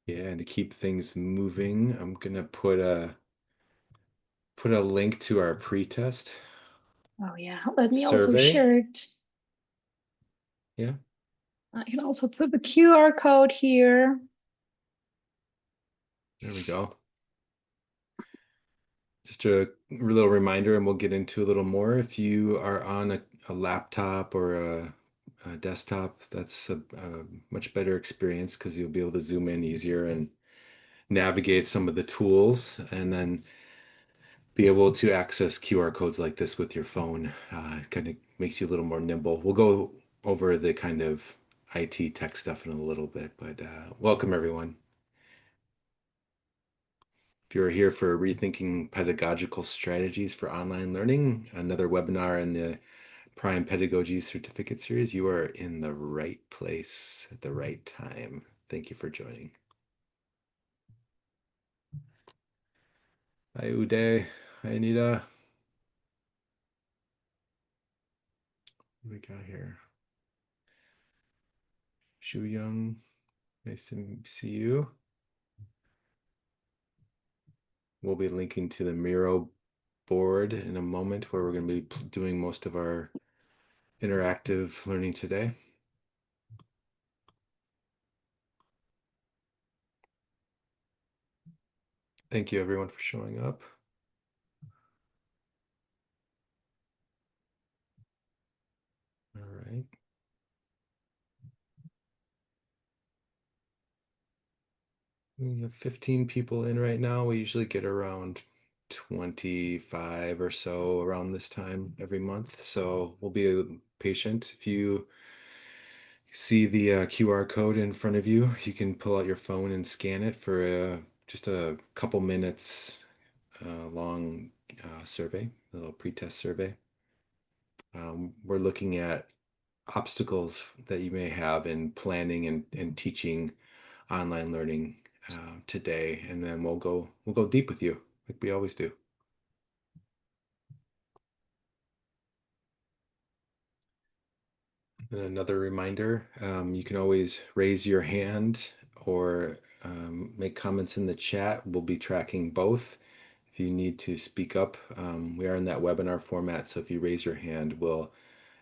Yeah, and to keep things moving, I'm gonna put a link to our pretest Oh yeah, let me also survey. share it. Yeah, I can also put the QR code here. there we go. Just a little reminder, and we'll get into a little more. If you are on a laptop or a desktop, that's a much better experience because you'll be able to zoom in easier and navigate some of the tools, and then be able to access QR codes like this with your phone. It kind of makes you a little more nimble. We'll go over the kind of IT tech stuff in a little bit, but welcome everyone. If you're here for Rethinking Pedagogical Strategies for Online Learning, another webinar in the Prime Pedagogy Certificate Series, you are in the right place at the right time. Thank you for joining. Hi, Uday. Hi, Anita. What do we got here? Shu Young, nice to see you. We'll be linking to the Miro board in a moment where we're going to be doing most of our interactive learning today. Thank you everyone for showing up. All right. We have 15 people in right now. We usually get around 25 or so around this time every month. So we'll be patient. If you see the QR code in front of you, you can pull out your phone and scan it for just a couple minutes long survey, a little pretest survey. We're looking at obstacles that you may have in planning and teaching online learning today, and then we'll go deep with you like we always do. And another reminder, you can always raise your hand or make comments in the chat. We'll be tracking both. If you need to speak up, we are in that webinar format, so if you raise your hand, we'll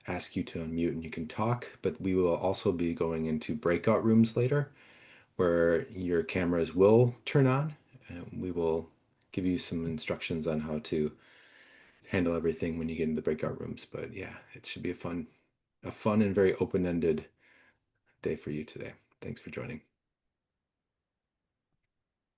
ask you to unmute and you can talk, but we will also be going into breakout rooms later where your cameras will turn on, and we will give you some instructions on how to handle everything when you get into the breakout rooms. But yeah, it should be a fun and very open-ended day for you today. Thanks for joining.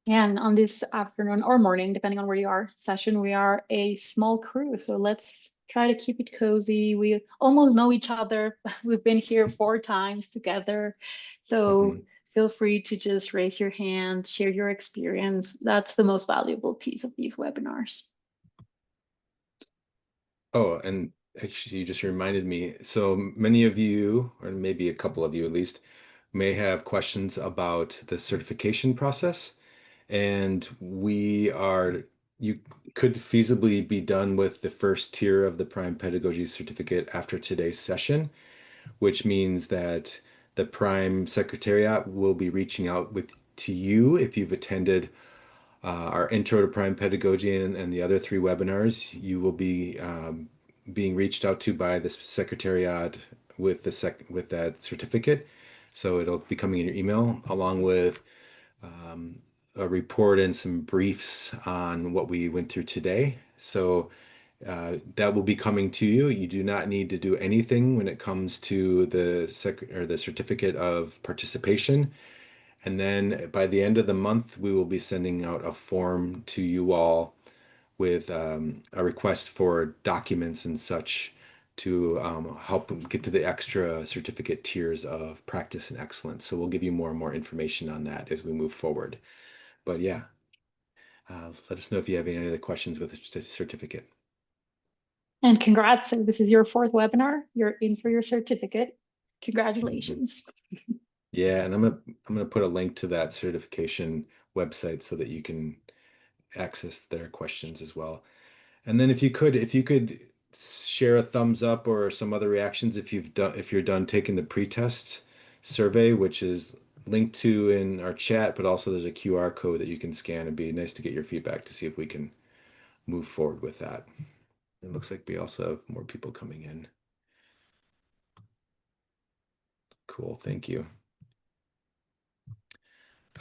And on this afternoon or morning, depending on where you are, session, we are a small crew. So let's try to keep it cozy. We almost know each other. We've been here 4 times together. So Mhm. feel free to just raise your hand, share your experience. That's the most valuable piece of these webinars. Oh, and actually, you just reminded me. So many of you, or maybe a couple of you at least, may have questions about the certification process. And you could feasibly be done with the first tier of the Prime Pedagogy certificate after today's session, which means that the Prime Secretariat will be reaching out to you if you've attended our Intro to Prime Pedagogy and the other 3 webinars. You will be being reached out to by the Secretariat with that certificate. So it'll be coming in your email along with a report and some briefs on what we went through today. So that will be coming to you. You do not need to do anything when it comes to the certificate of participation. And then by the end of the month, we will be sending out a form to you all with a request for documents and such to help get to the extra certificate tiers of practice and excellence. So we'll give you more and more information on that as we move forward. But yeah, let us know if you have any other questions with the certificate. And congrats. So this is your fourth webinar. You're in for your certificate. Mhm. Congratulations. Yeah, and I'm gonna put a link to that certification website so that you can access their questions as well. And then if you could share a thumbs up or some other reactions if you're done taking the pretest survey, which is linked to in our chat, but also there's a QR code that you can scan. It'd be nice to get your feedback to see if we can move forward with that. It looks like we also have more people coming in. Cool, thank you.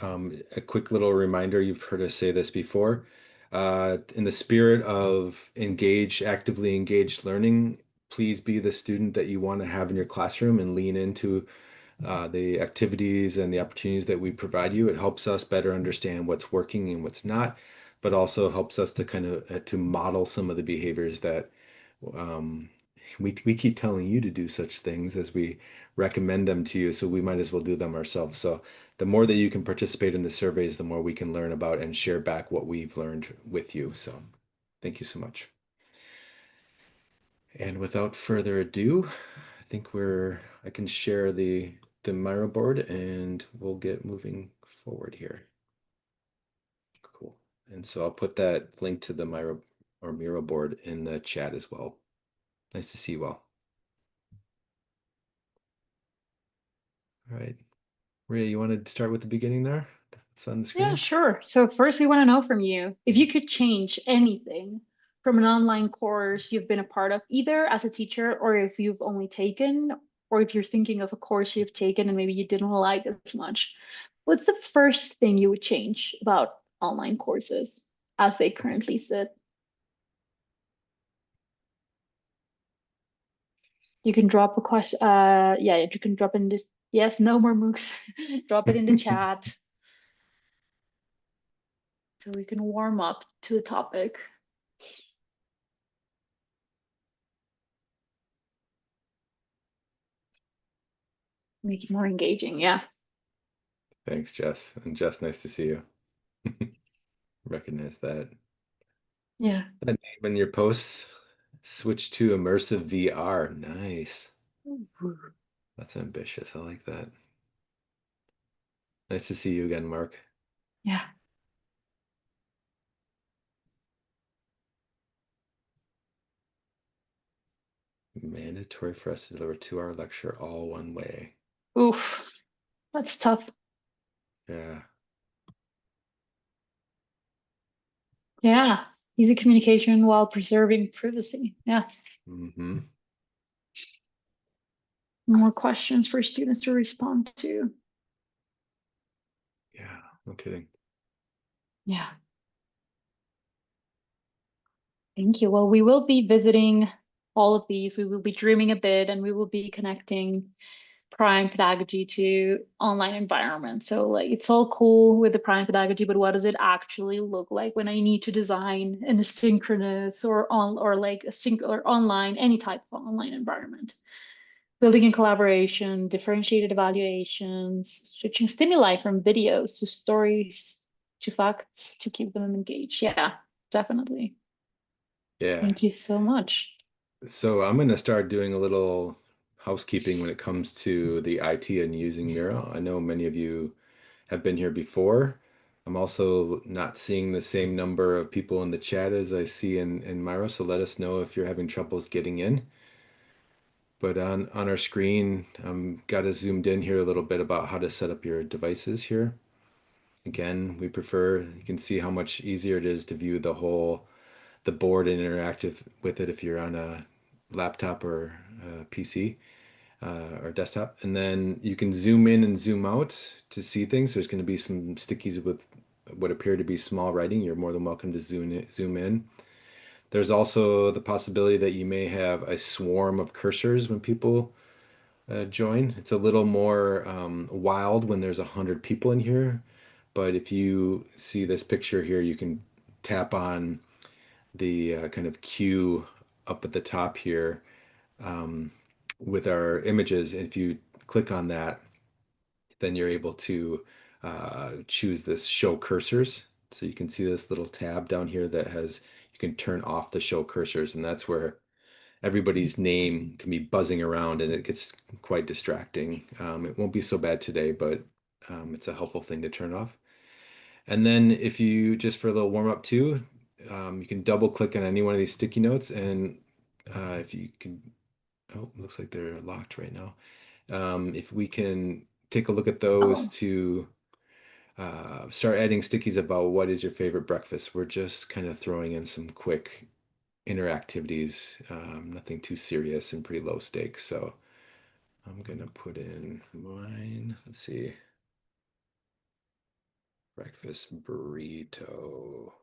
A quick little reminder, you've heard us say this before. In the spirit of actively engaged learning, please be the student that you want to have in your classroom and lean into the activities and the opportunities that we provide you. It helps us better understand what's working and what's not, but also helps us to kind of to model some of the behaviors that um, we keep telling you to do such things as we recommend them to you, so we might as well do them ourselves. So the more that you can participate in the surveys, the more we can learn about and share back what we've learned with you. So thank you so much. And without further ado, I think I can share the Miro board and we'll get moving forward here. Cool. And so I'll put that link to the Miro board in the chat as well. Nice to see you all. All right. Ria, you want to start with the beginning there? That's on the Yeah, screen? sure. So first, we want to know from you if you could change anything from an online course you've been a part of, either as a teacher or if you've only taken, or if you're thinking of a course you've taken and maybe you didn't like as much. What's the first thing you would change about online courses as they currently sit? You can drop a question. Yeah, you can drop in the, yes, no more MOOCs. Drop it in the chat so we can warm up to the topic. Make it more engaging. Yeah. Thanks, Jess. And Jess, nice to see you. Recognize that. Yeah. That name in your posts, switch to immersive VR. Nice. That's ambitious. I like that. Nice to see you again, Mark. Yeah. Mandatory for us to deliver a 2-hour lecture all one way. Oof. That's tough. Yeah. Yeah. Easy communication while preserving privacy. Yeah. Mm-hmm. More questions for students to respond to. Yeah. No kidding. Yeah. Thank you. Well, we will be visiting all of these. We will be dreaming a bit and we will be connecting prime pedagogy to online environment. So like it's all cool with the prime pedagogy, but what does it actually look like when I need to design an asynchronous or like a sync or online, any type of online environment? Building in collaboration, differentiated evaluations, switching stimuli from videos to stories to facts to keep them engaged. Yeah, definitely. Yeah. Thank you so much. So I'm going to start doing a little housekeeping when it comes to the IT and using Miro. I know many of you have been here before. I'm also not seeing the same number of people in the chat as I see in Miro, so let us know if you're having troubles getting in. But on our screen, got us zoomed in here a little bit about how to set up your devices here. Again, we prefer, you can see how much easier it is to view the board and interactive with it if you're on a laptop or a PC or desktop. And then you can zoom in and zoom out to see things. There's going to be some stickies with what appear to be small writing. You're more than welcome to zoom in. There's also the possibility that you may have a swarm of cursors when people join. It's a little more wild when there's 100 people in here. But if you see this picture here, you can tap on the kind of queue up at the top here um, with our images. And if you click on that, then you're able to choose this show cursors. So you can see this little tab down here that has, you can turn off the show cursors, and that's where everybody's name can be buzzing around and it gets quite distracting. It won't be so bad today, but it's a helpful thing to turn off. And then if you, just for a little warm up too, you can double click on any one of these sticky notes and if you can, oh, looks like they're locked right now. If we can take a look at those Oh, to start adding stickies about what is your favorite breakfast. We're just kind of throwing in some quick interactivities, nothing too serious and pretty low stakes. So I'm gonna put in mine. Let's see, breakfast burrito.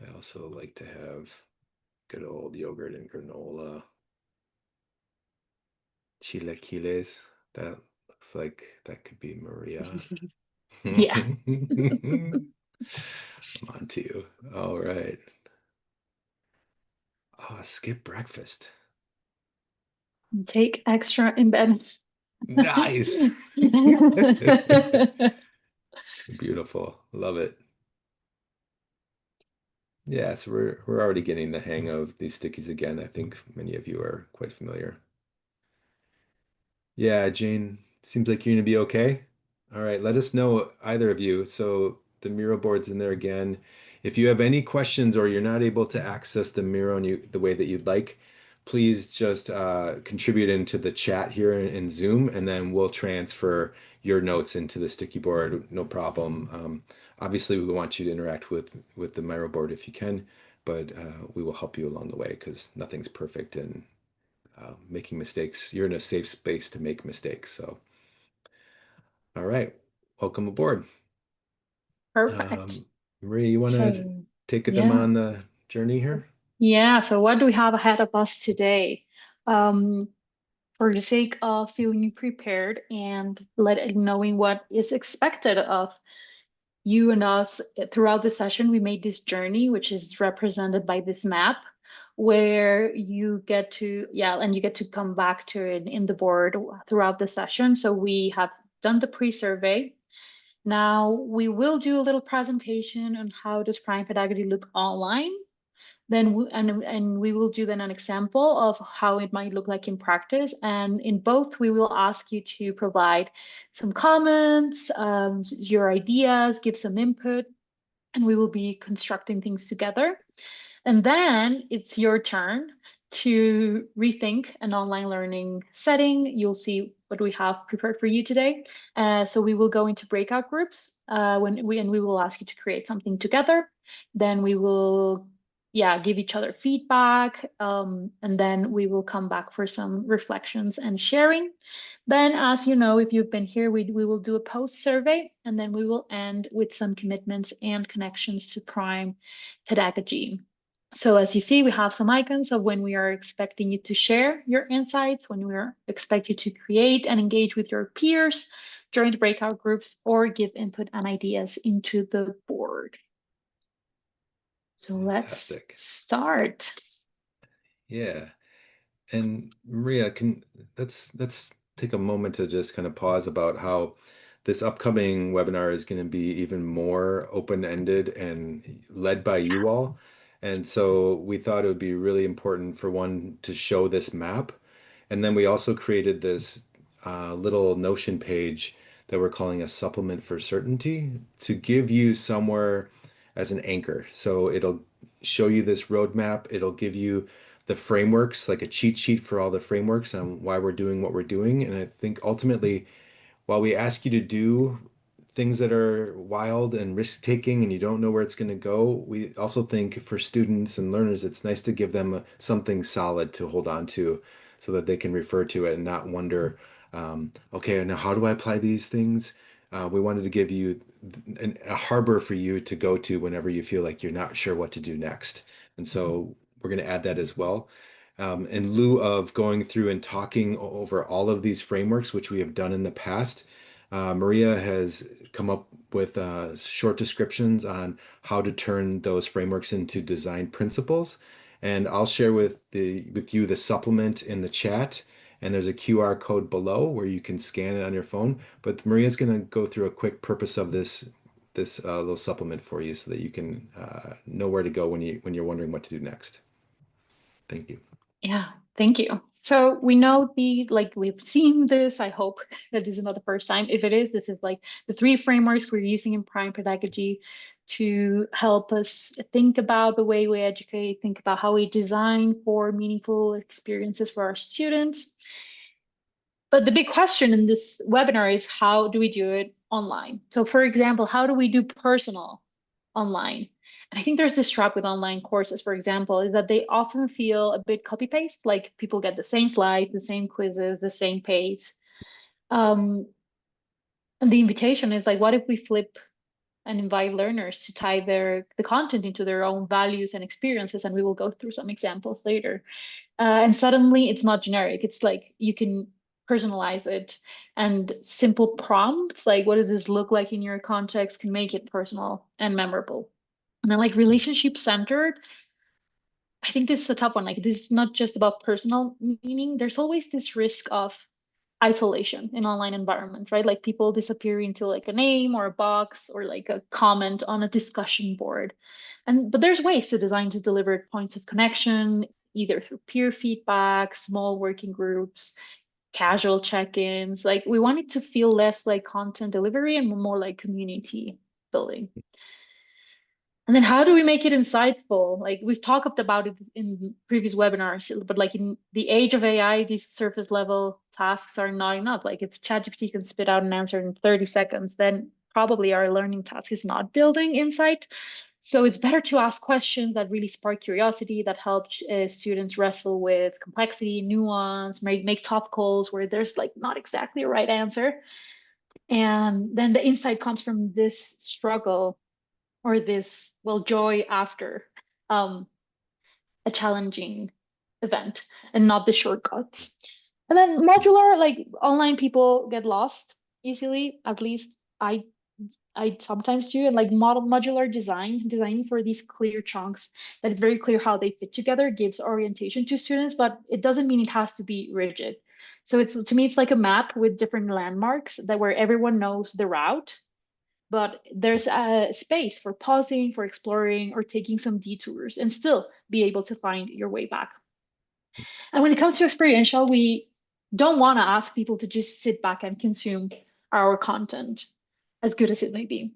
I also like to have good old yogurt and granola. Chilaquiles. That looks like that could be Maria. yeah. I'm on to you. All right. Oh, skip breakfast. Take extra in bed. Nice. Beautiful. Love it. Yeah, so we're already getting the hang of these stickies again. I think many of you are quite familiar. Yeah, Jane, seems like you're gonna be okay. All right, let us know, either of you. So the Miro board's in there again. If you have any questions or you're not able to access the Miro the way that you'd like, please just contribute into the chat here in Zoom, and then we'll transfer your notes into the sticky board, no problem. Obviously, we want you to interact with the Miro board if you can, but we will help you along the way because nothing's perfect, and making mistakes. You're in a safe space to make mistakes. So, all right, welcome aboard. Perfect. Um, Maria, you want to So, take them yeah. on the journey here? Yeah. So, what do we have ahead of us today? Um, for the sake of feeling prepared and knowing what is expected of you and us throughout the session, we made this journey, which is represented by this map, where you get to, yeah, and you get to come back to it in the board throughout the session. So we have done the pre-survey. Now we will do a little presentation on how does prime pedagogy look online. And we will do then an example of how it might look like in practice. And in both, we will ask you to provide some comments, your ideas, give some input, and we will be constructing things together. And then it's your turn to rethink an online learning setting. You'll see what we have prepared for you today. So we will go into breakout groups and we will ask you to create something together. Then we will, yeah, give each other feedback, and then we will come back for some reflections and sharing. Then, as you know, if you've been here, we will do a post survey, and then we will end with some commitments and connections to Prime Pedagogy. So as you see, we have some icons of when we are expecting you to share your insights, when we are expect you to create and engage with your peers, join the breakout groups, or give input and ideas into the board. So let's Fantastic. start. Yeah. And Maria, can let's take a moment to just kind of pause about how this upcoming webinar is going to be even more open-ended and led by you all. And so we thought it would be really important for one to show this map. And then we also created this little Notion page that we're calling a supplement for certainty to give you somewhere as an anchor. So it'll show you this roadmap. It'll give you the frameworks, like a cheat sheet for all the frameworks on why we're doing what we're doing. And I think ultimately, while we ask you to do things that are wild and risk-taking and you don't know where it's going to go, we also think for students and learners, it's nice to give them something solid to hold on to so that they can refer to it and not wonder, okay, now how do I apply these things? We wanted to give you a harbor for you to go to whenever you feel like you're not sure what to do next. And so we're going to add that as well. In lieu of going through and talking over all of these frameworks, which we have done in the past, Maria has come up with short descriptions on how to turn those frameworks into design principles. And I'll share with you the supplement in the chat. And there's a QR code below where you can scan it on your phone. But Maria's going to go through a quick purpose of this little supplement for you so that you can know where to go when you're wondering what to do next. Thank you. Yeah, thank you. So we know we've seen this. I hope that this is not the first time. If it is, this is like the three frameworks we're using in Prime Pedagogy to help us think about the way we educate, think about how we design for meaningful experiences for our students. But the big question in this webinar is how do we do it online? So, for example, how do we do personal online? And I think there's this trap with online courses, for example, is that they often feel a bit copy paste, like people get the same slides, the same quizzes, the same pace. Um, and the invitation is like, what if we flip and invite learners to tie the content into their own values and experiences? And we will go through some examples later. And suddenly it's not generic. It's like you can personalize it, and simple prompts like what does this look like in your context can make it personal and memorable. And then like relationship centered, I think this is a tough one. Like this is not just about personal meaning. There's always this risk of isolation in online environment, right? Like people disappear into like a name or a box or like a comment on a discussion board. And but there's ways to design to deliver points of connection, either through peer feedback, small working groups, casual check-ins. Like we want it to feel less like content delivery and more like community building. And then how do we make it insightful? Like we've talked about it in previous webinars, but like in the age of AI, these surface level tasks are not enough. Like if ChatGPT can spit out an answer in 30 seconds, then probably our learning task is not building insight. So it's better to ask questions that really spark curiosity, that help students wrestle with complexity, nuance, make tough calls where there's like not exactly a right answer. And then the insight comes from this struggle or this, well, joy after um, a challenging event and not the shortcuts. And then modular, like online people get lost easily, at least I sometimes do. And like modular design for these clear chunks that it's very clear how they fit together gives orientation to students, but it doesn't mean it has to be rigid. So it's to me, it's like a map with different landmarks that where everyone knows the route, but there's a space for pausing, for exploring, or taking some detours and still be able to find your way back. And when it comes to experiential, we don't want to ask people to just sit back and consume our content, as good as it may be.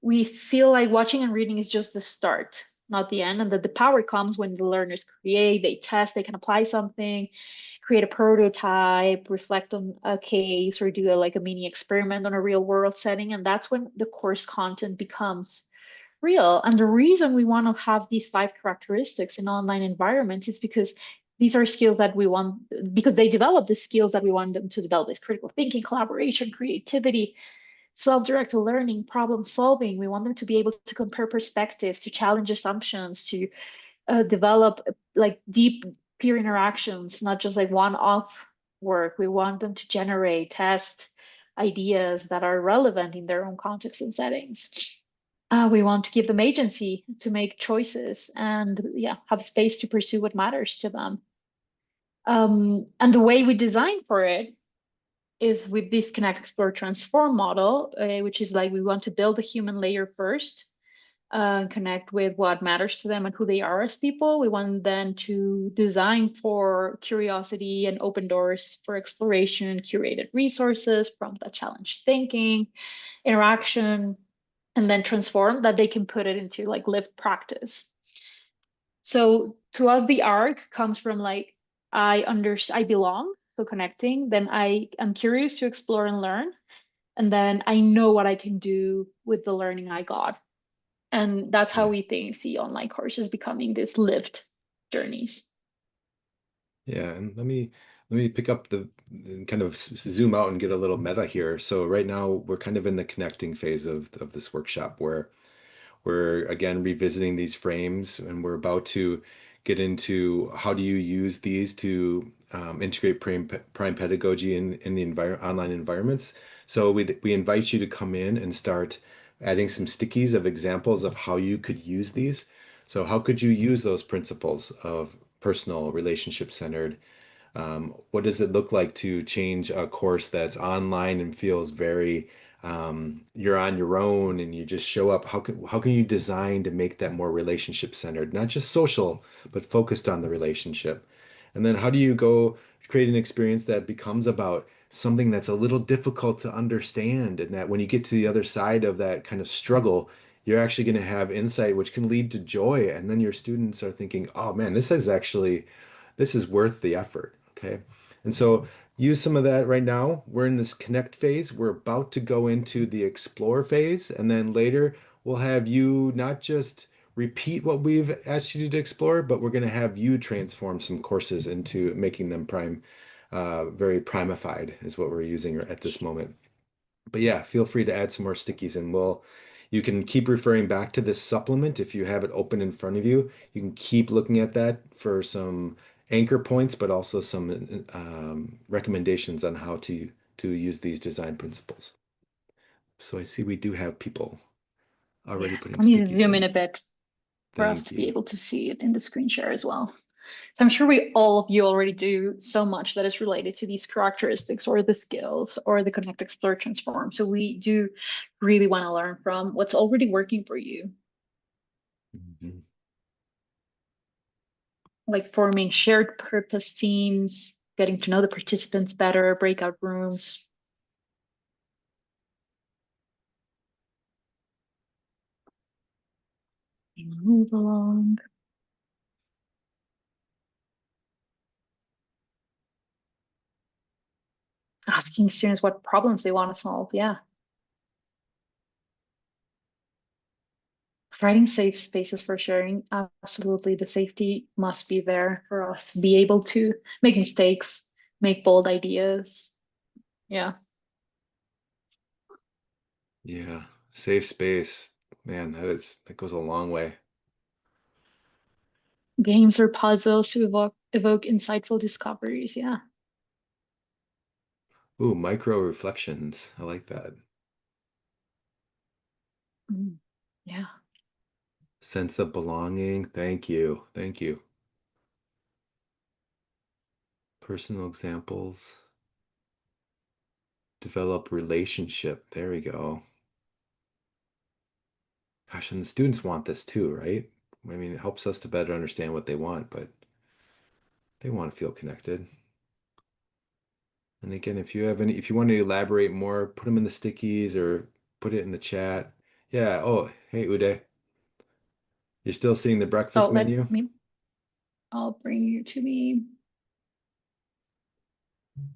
We feel like watching and reading is just the start, not the end, and that the power comes when the learners create, they test, they can apply something, create a prototype, reflect on a case, or do like a mini experiment on a real world setting. And that's when the course content becomes real. And the reason we want to have these five characteristics in online environments is because these are skills that we want, because they develop the skills that we want them to develop: is critical thinking, collaboration, creativity, self-directed learning, problem solving. We want them to be able to compare perspectives, to challenge assumptions, to develop like deep peer interactions, not just like one-off work. We want them to generate, test ideas that are relevant in their own context and settings. We want to give them agency to make choices and, yeah, have space to pursue what matters to them. And the way we design for it is with this connect, explore, transform model, which is like we want to build the human layer first, connect with what matters to them and who they are as people. We want then to design for curiosity and open doors for exploration, curated resources, prompt that challenge thinking, interaction, and then transform that they can put it into like lived practice. So to us, the arc comes from like I belong, so connecting. Then I am curious to explore and learn, and then I know what I can do with the learning I got. And that's how Yeah. we see online courses becoming these lived journeys. Yeah, and let me pick up the and kind of zoom out and get a little meta here. So right now we're kind of in the connecting phase of this workshop where we're again revisiting these frames and we're about to get into how do you use these to integrate prime pedagogy in the online environments. So we invite you to come in and start adding some stickies of examples of how you could use these. So how could you use those principles of personal, relationship centered? What does it look like to change a course that's online and feels very you're on your own and you just show up? How can you design to make that more relationship centered, not just social, but focused on the relationship? And then how do you go create an experience that becomes about something that's a little difficult to understand, and that when you get to the other side of that kind of struggle, you're actually going to have insight, which can lead to joy. And then your students are thinking, oh man, this is worth the effort. Okay. And so use some of that right now. We're in this connect phase. We're about to go into the explore phase, and then later we'll have you not just repeat what we've asked you to explore, but we're going to have you transform some courses into making them very primified is what we're using at this moment. But yeah, feel free to add some more stickies and you can keep referring back to this supplement if you have it open in front of you. You can keep looking at that for some anchor points, but also some recommendations on how to use these design principles. So I see we do have people already Yes, putting let me stickies zoom in in. a bit for us Thank to be you. able to see it in the screen share as well. So I'm sure we all of you already do so much that is related to these characteristics or the skills or the connect, explore, transform. So we do really want to learn from what's already working for you, Mhm. like forming shared purpose teams, getting to know the participants better, breakout rooms. And move along, asking students what problems they want to solve. Yeah. Providing safe spaces for sharing. Absolutely. The safety must be there for us to be able to make mistakes, make bold ideas. Yeah. Yeah, safe space. Man, that goes a long way. Games or puzzles to evoke insightful discoveries. Yeah. Ooh, micro reflections. I like that. Mm. Yeah. Sense of belonging. Thank you. Thank you. Personal examples. Develop relationship. There we go. Gosh, and the students want this too, right? I mean, it helps us to better understand what they want, but they want to feel connected. And again, if you want to elaborate more, put them in the stickies or put it in the chat. Yeah. Oh, hey, Uday. You're still seeing the Oh, breakfast let menu? me, I'll bring you to me.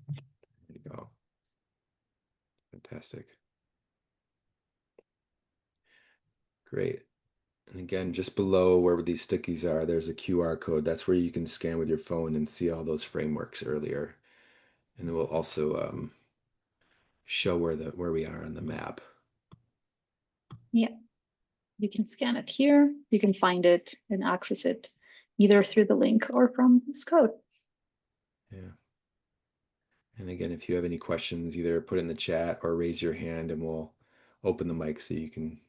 There you go. Fantastic. Great. And again, just below where these stickies are, there's a QR code. That's where you can scan with your phone and see all those frameworks earlier. And then we'll also show where we are on the map. Yeah. You can scan it here. You can find it and access it either through the link or from this code. Yeah. And again, if you have any questions, either put it in the chat or raise your hand and we'll open the mic so you can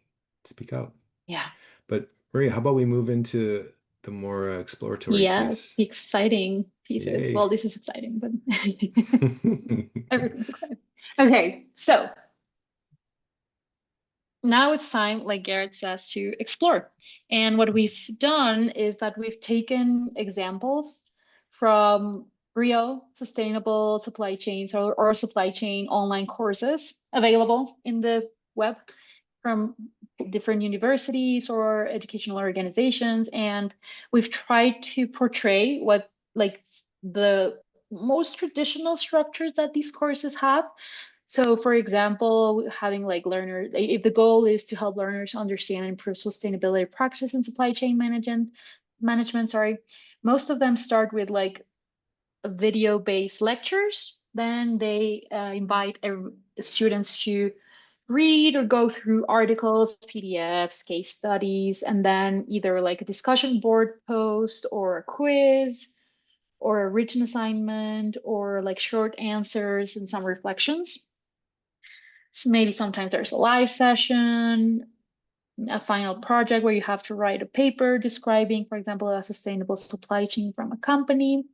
speak out. Yeah. But Maria, how about we move into the more exploratory Yes, piece? the exciting pieces. Yay. Well, this is exciting, but everything's exciting. Okay, so now it's time, like Garrett says, to explore. And what we've done is that we've taken examples from real sustainable supply chains or supply chain online courses available in the web from different universities or educational organizations. And we've tried to portray what like the most traditional structures that these courses have. So for example, having like learners, if the goal is to help learners understand and improve sustainability practice and supply chain management, sorry, most of them start with like video-based lectures. Then they invite students to read or go through articles, PDFs, case studies, and then either like a discussion board post or a quiz or a written assignment or like short answers and some reflections. So maybe sometimes there's a live session, a final project where you have to write a paper describing, for example, a sustainable supply chain from a company.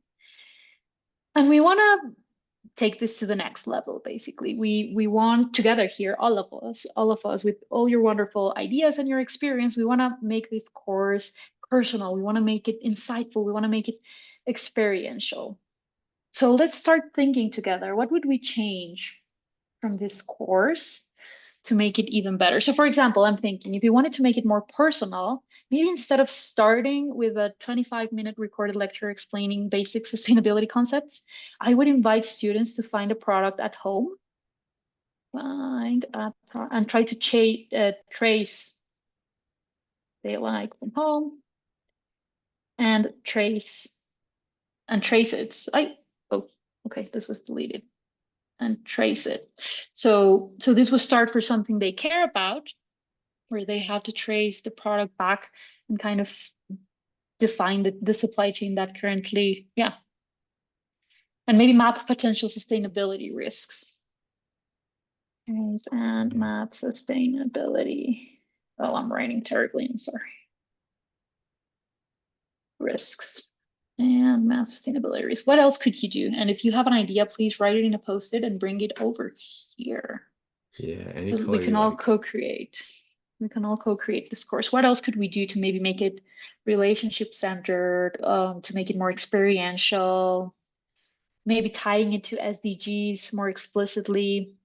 And we want to take this to the next level, basically. We want together here, all of us with all your wonderful ideas and your experience, we want to make this course personal. We want to make it insightful. We want to make it experiential. So let's start thinking together. What would we change from this course to make it even better. So for example, I'm thinking if you wanted to make it more personal, maybe instead of starting with a 25-minute recorded lecture explaining basic sustainability concepts, I would invite students to find a product at home, and try to trace they like from home and trace it. Oh, okay, this was deleted. And trace it. So this will start for something they care about, where they have to trace the product back and kind of define the supply chain that currently, yeah, and maybe map potential sustainability risks. And map sustainability. Oh, I'm writing terribly. I'm sorry. Risks and map sustainability risks. What else could you do? And if you have an idea, please write it in a post-it and bring it over here. Yeah, any So we color can you all like. co-create. We can all co-create this course. What else could we do to maybe make it relationship centered, to make it more experiential, maybe tying it to SDGs more explicitly?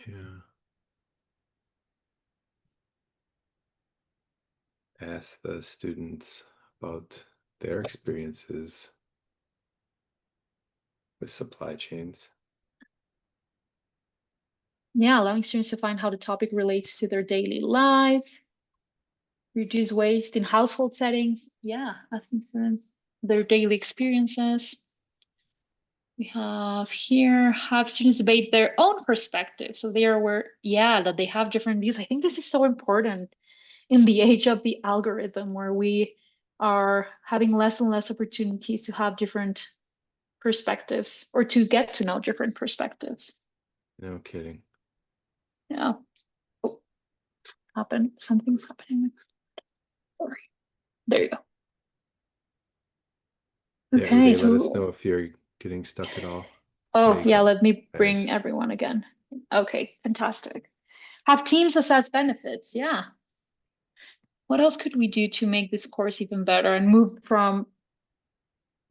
Yeah. Ask the students about their experiences with supply chains. Yeah, allowing students to find how the topic relates to their daily life, reduce waste in household settings. Yeah, asking students their daily experiences. We have here, have students debate their own perspective. So they are aware, yeah, that they have different views. I think this is so important in the age of the algorithm where we are having less and less opportunities to have different perspectives or to get to know different perspectives. No kidding. Yeah. Oh, something's happening. Sorry. There you go. Yeah, Okay, Uday, let us so know if you're getting stuck at all. There oh you yeah, go. let me bring Nice. everyone again. Okay, fantastic. Have teams assess benefits. Yeah. What else could we do to make this course even better and move from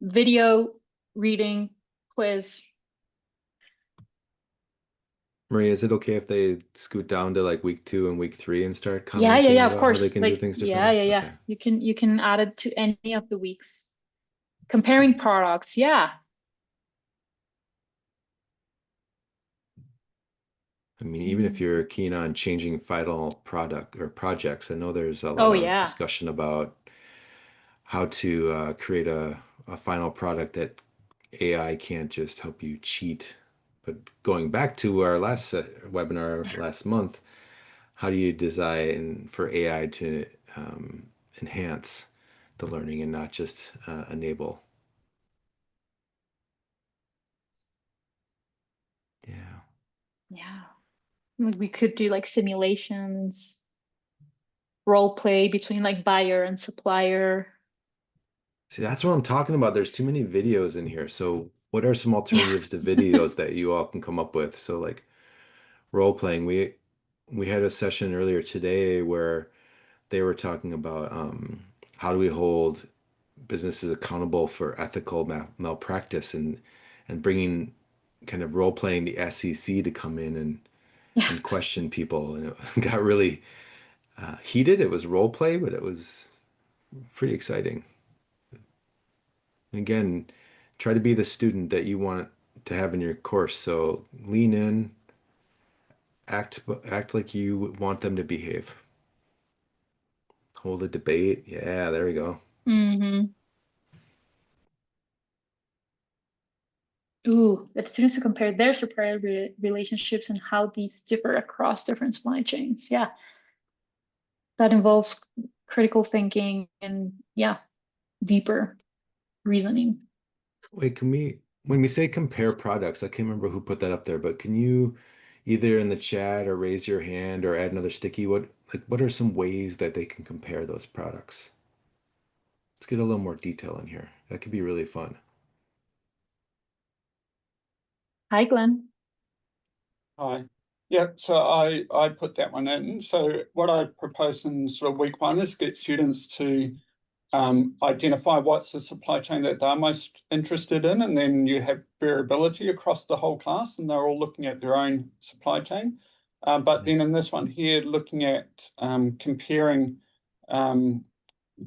video, reading, quiz? Maria, is it okay if they scoot down to like week 2 and week 3 and start Yeah, yeah, commenting yeah, of about how they course. can do Like, things yeah, differently? yeah, yeah. Okay. You can add it to any of the weeks. Okay. Comparing products. Yeah. I mean, even if Mm. you're keen on changing final product or projects, I know there's a lot Oh of yeah. discussion about how to create a final product that AI can't just help you cheat. But going back to our last webinar last month, how do you design for AI to enhance the learning and not just enable? Yeah. Yeah. Like, we could do like simulations, role play between like buyer and supplier. See, that's what I'm talking about. There's too many videos in here. So, what are some Yeah. alternatives to videos that you all can come up with? So, like role playing, we had a session earlier today where they were talking about how do we hold businesses accountable for ethical malpractice and bringing kind of role playing the SEC to come in Yeah. and question people. And it got really heated. It was role play, but it was pretty exciting. Again, try to be the student that you want to have in your course. So lean in, act like you want them to behave. Hold a debate. Yeah, there we go. Hmm. Ooh, that students to compare their supplier relationships and how these differ across different supply chains. Yeah, that involves critical thinking and yeah, deeper reasoning. Wait, when we say compare products, I can't remember who put that up there, but can you either in the chat or raise your hand or add another sticky? What are some ways that they can compare those products? Let's get a little more detail in here. That could be really fun. Hi, Glenn. Hi. Yeah, so I put that one in. So what I propose in sort of week 1 is get students to identify what's the supply chain that they're most interested in, and then you have variability across the whole class, and they're all looking at their own supply chain. But then in this one here, looking at comparing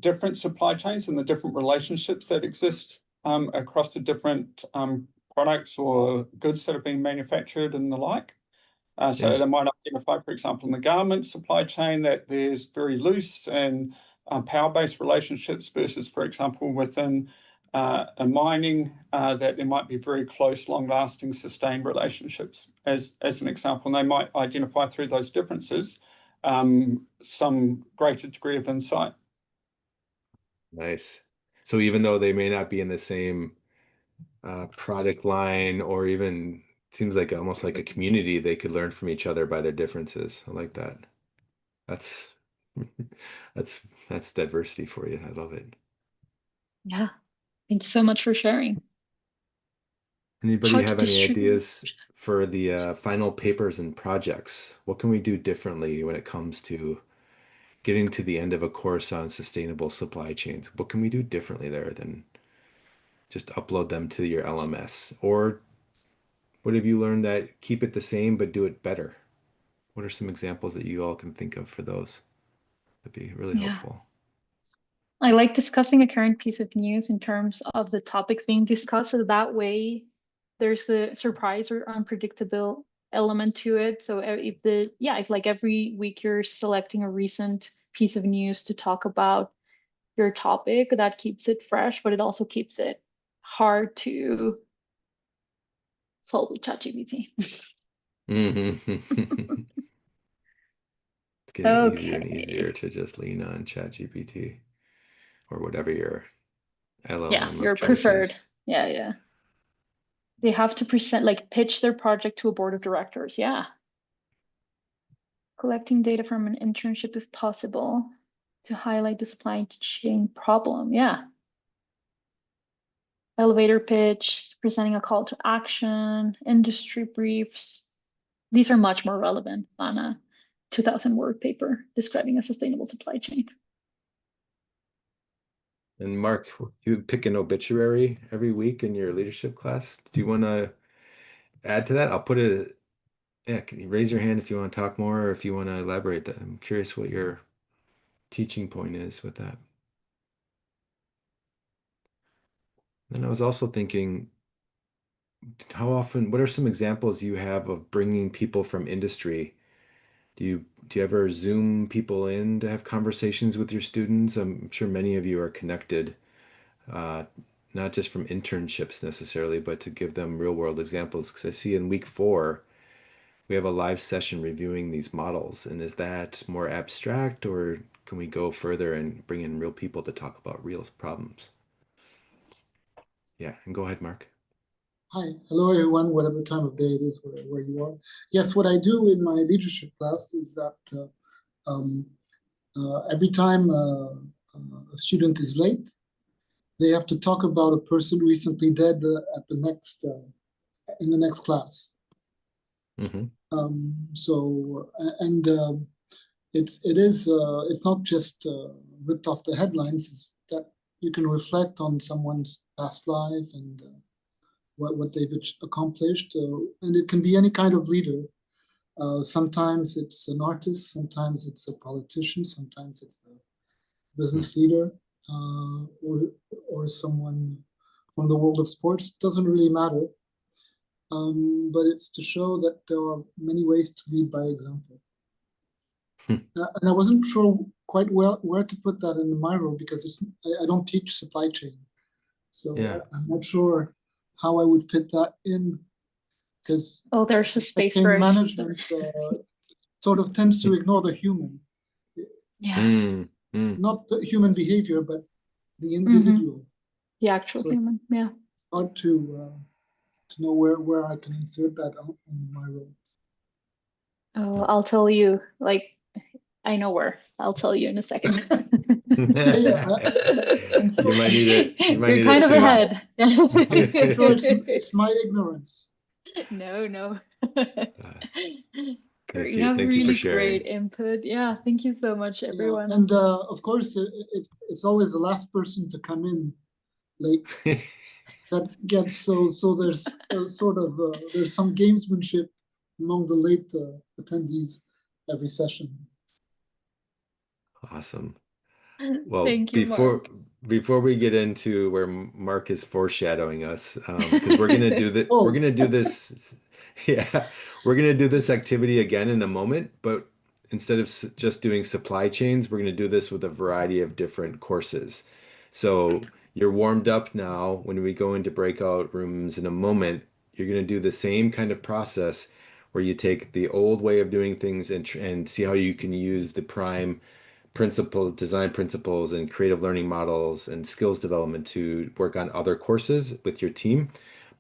different supply chains and the different relationships that exist across the different products or goods that are being manufactured and the like. So they might identify, for example, in the garment supply chain, that there's very loose and power-based relationships versus, for example, within a mining, that there might be very close, long-lasting, sustained relationships, as an example. And they might identify through those differences some greater degree of insight. Nice. So even though they may not be in the same product line, or even seems like almost like a community, they could learn from each other by their differences. I like that. That's that's diversity for you. I love it. Yeah. Thanks so much for sharing. Anybody How to have any distribute. ideas for the final papers and projects? What can we do differently when it comes to getting to the end of a course on sustainable supply chains? What can we do differently there than just upload them to your LMS? Or what have you learned that keep it the same but do it better? What are some examples that you all can think of for those? That'd be really Yeah. helpful. I like discussing a current piece of news in terms of the topics being discussed. So that way there's the surprise or unpredictable element to it. So if like every week you're selecting a recent piece of news to talk about your topic, that keeps it fresh, but it also keeps it hard to solve with ChatGPT. Mhm. It's getting easier and easier Okay. to just lean on ChatGPT or whatever your Yeah, LLM of your choice preferred. is. Yeah, yeah. They have to present, like pitch their project to a board of directors. Yeah. Collecting data from an internship if possible to highlight the supply chain problem. Yeah. Elevator pitch, presenting a call to action, industry briefs. These are much more relevant than a 2000 word paper describing a sustainable supply chain. And Mark, you pick an obituary every week in your leadership class. Do you want to add to that? I'll put it, yeah, can you raise your hand if you want to talk more or if you want to elaborate that? I'm curious what your teaching point is with that. And I was also thinking, what are some examples you have of bringing people from industry? Do you ever Zoom people in to have conversations with your students? I'm sure many of you are connected, uh, not just from internships necessarily, but to give them real world examples. Because I see in week 4, we have a live session reviewing these models. And is that more abstract, or can we go further and bring in real people to talk about real problems? Yeah, and go ahead, Mark. Hi, hello everyone, whatever time of day it is, where you are. Yes, what I do in my leadership class is that every time a student is late, they have to talk about a person recently dead at the next in the next class. Mm-hmm. It's not just ripped off the headlines. It's that you can reflect on someone's past life and what they've accomplished, and it can be any kind of leader. Sometimes it's an artist, sometimes it's a politician, sometimes it's a business leader, or someone from the world of sports. Doesn't really matter, but it's to show that there are many ways to lead by example. And I wasn't sure quite well where to put that in my role, because I don't teach supply chain, so Yeah. I'm not sure how I would fit that in, because there's a space for management sort of tends to ignore the human. Yeah. Not the human behavior, but the individual. The actual human. Yeah. Hard to know where I can insert that in my role. Oh, I'll tell you. Like, I know where. I'll tell you in a second. You might need it. You might You're need it kind of soon. ahead. I'm sure it's my ignorance. No. Thank You you. have Thank you for really great sharing. input. Yeah, thank you so much, Yeah, everyone. and of course, it's always the last person to come in late that gets so there's sort of there's some gamesmanship among the late attendees every session. Awesome. Well, Thank you, Mark. before we get into where Mark is foreshadowing us, because we're Oh, gonna do this, yeah, we're gonna do this activity again in a moment, but instead of just doing supply chains, we're gonna do this with a variety of different courses. So you're warmed up now. When we go into breakout rooms in a moment, you're gonna do the same kind of process where you take the old way of doing things and see how you can use the prime principles, design principles, and creative learning models and skills development to work on other courses with your team.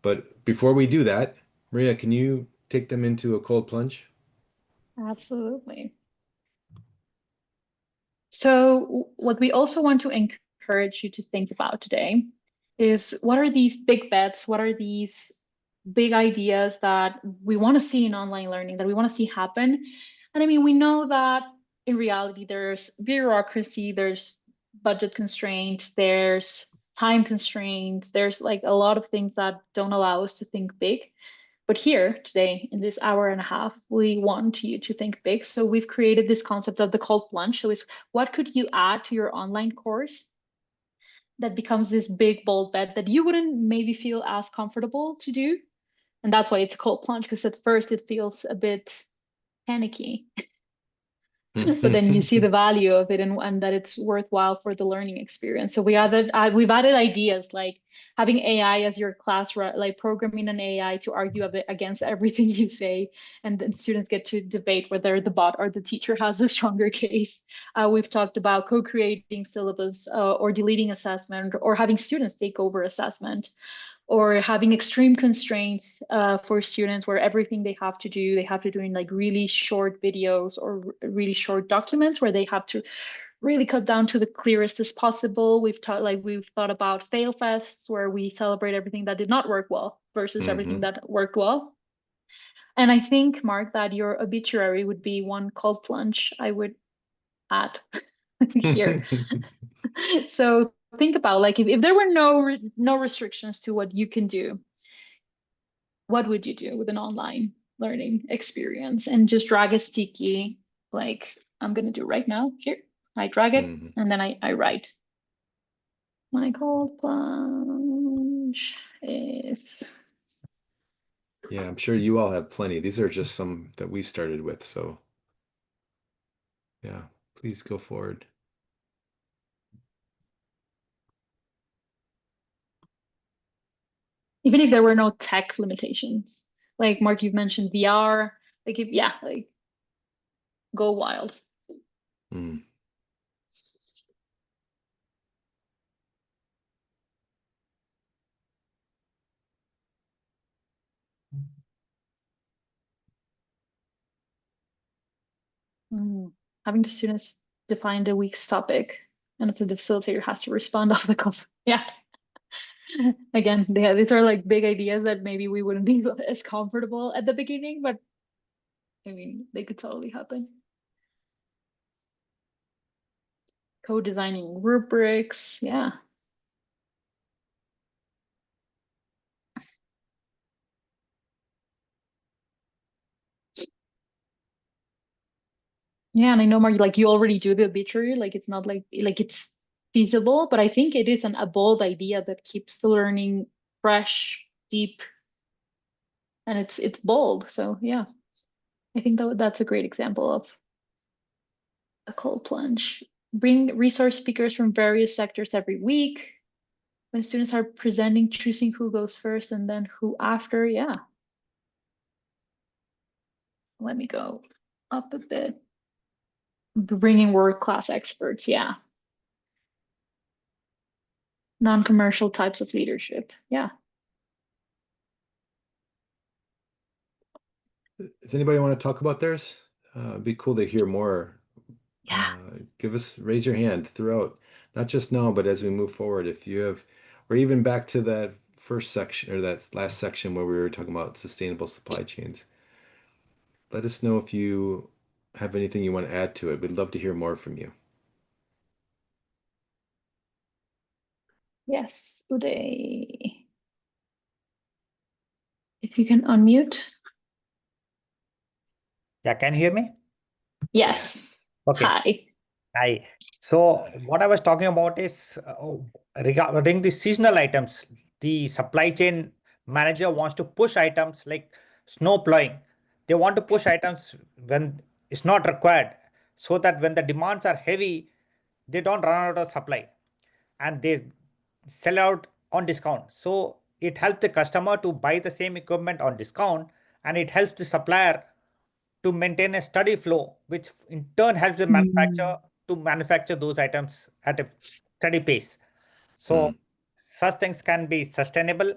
But before we do that, Maria, can you take them into a cold plunge? Absolutely. So, what we also want to encourage you to think about today is what are these big bets? What are these big ideas that we want to see in online learning, that we want to see happen? And I mean, we know that in reality, there's bureaucracy, there's budget constraints, there's time constraints, there's like a lot of things that don't allow us to think big. But here today, in this hour and a half, we want you to think big. So we've created this concept of the cold plunge. So it's what could you add to your online course that becomes this big, bold bet that you wouldn't maybe feel as comfortable to do? And that's why it's a cold plunge, because at first it feels a bit panicky. But then you see the value of it and that it's worthwhile for the learning experience. So we've added ideas like having AI as your class, like programming an AI to argue against everything you say, and then students get to debate whether the bot or the teacher has a stronger case. We've talked about co-creating syllabus or deleting assessment or having students take over assessment or having extreme constraints for students where everything they have to do in like really short videos or really short documents where they have to really cut down to the clearest as possible. We've thought about fail fests where we celebrate everything that did not work well versus everything Hmm. that worked well. And I think, Mark, that your obituary would be one cold plunge I would add here. So think about like if there were no restrictions to what you can do, what would you do with an online learning experience? And just drag a sticky, like I'm gonna do right now. Here, I drag it Hmm. and then I write. My cold plunge is Yeah, I'm sure you all have plenty. These are just some that we started with. So yeah, please go forward. even if there were no tech limitations. Like Mark, you've mentioned VR. Like if yeah, like go wild. Mm. Mm. Having the students define the week's topic, and if the facilitator has to respond off the cuff. Yeah. Again, these are like big ideas that maybe we wouldn't be as comfortable at the beginning, but I mean, they could totally happen. Co-designing rubrics, yeah. Yeah, and I know Mark, like you already do the obituary, like it's not like it's feasible, but I think it is a bold idea that keeps the learning fresh, deep, and it's bold. So yeah, I think that's a great example of a cold plunge. Bring resource speakers from various sectors every week. When students are presenting, choosing who goes first and then who after. Yeah, let me go up a bit. Bringing world-class experts. Yeah, non-commercial types of leadership. Yeah. Does anybody want to talk about theirs? It'd be cool to hear more. Yeah. Raise your hand throughout, not just now, but as we move forward. If you have, or even back to that first section or that last section where we were talking about sustainable supply chains. let us know if you have anything you want to add to it. We'd love to hear more from you. Yes, Uday. If you can unmute. Yeah, can you hear me? Yes. Yes. Okay. Hi. Hi. So what I was talking about is regarding the seasonal items. The supply chain manager wants to push items like snow plowing. They want to push items when it's not required, so that when the demands are heavy, they don't run out of supply and they sell out on discount. So it helps the customer to buy the same equipment on discount, and it helps the supplier to maintain a steady flow, which in turn helps the manufacturer to manufacture those items at a steady pace. So Mm, such things can be sustainable.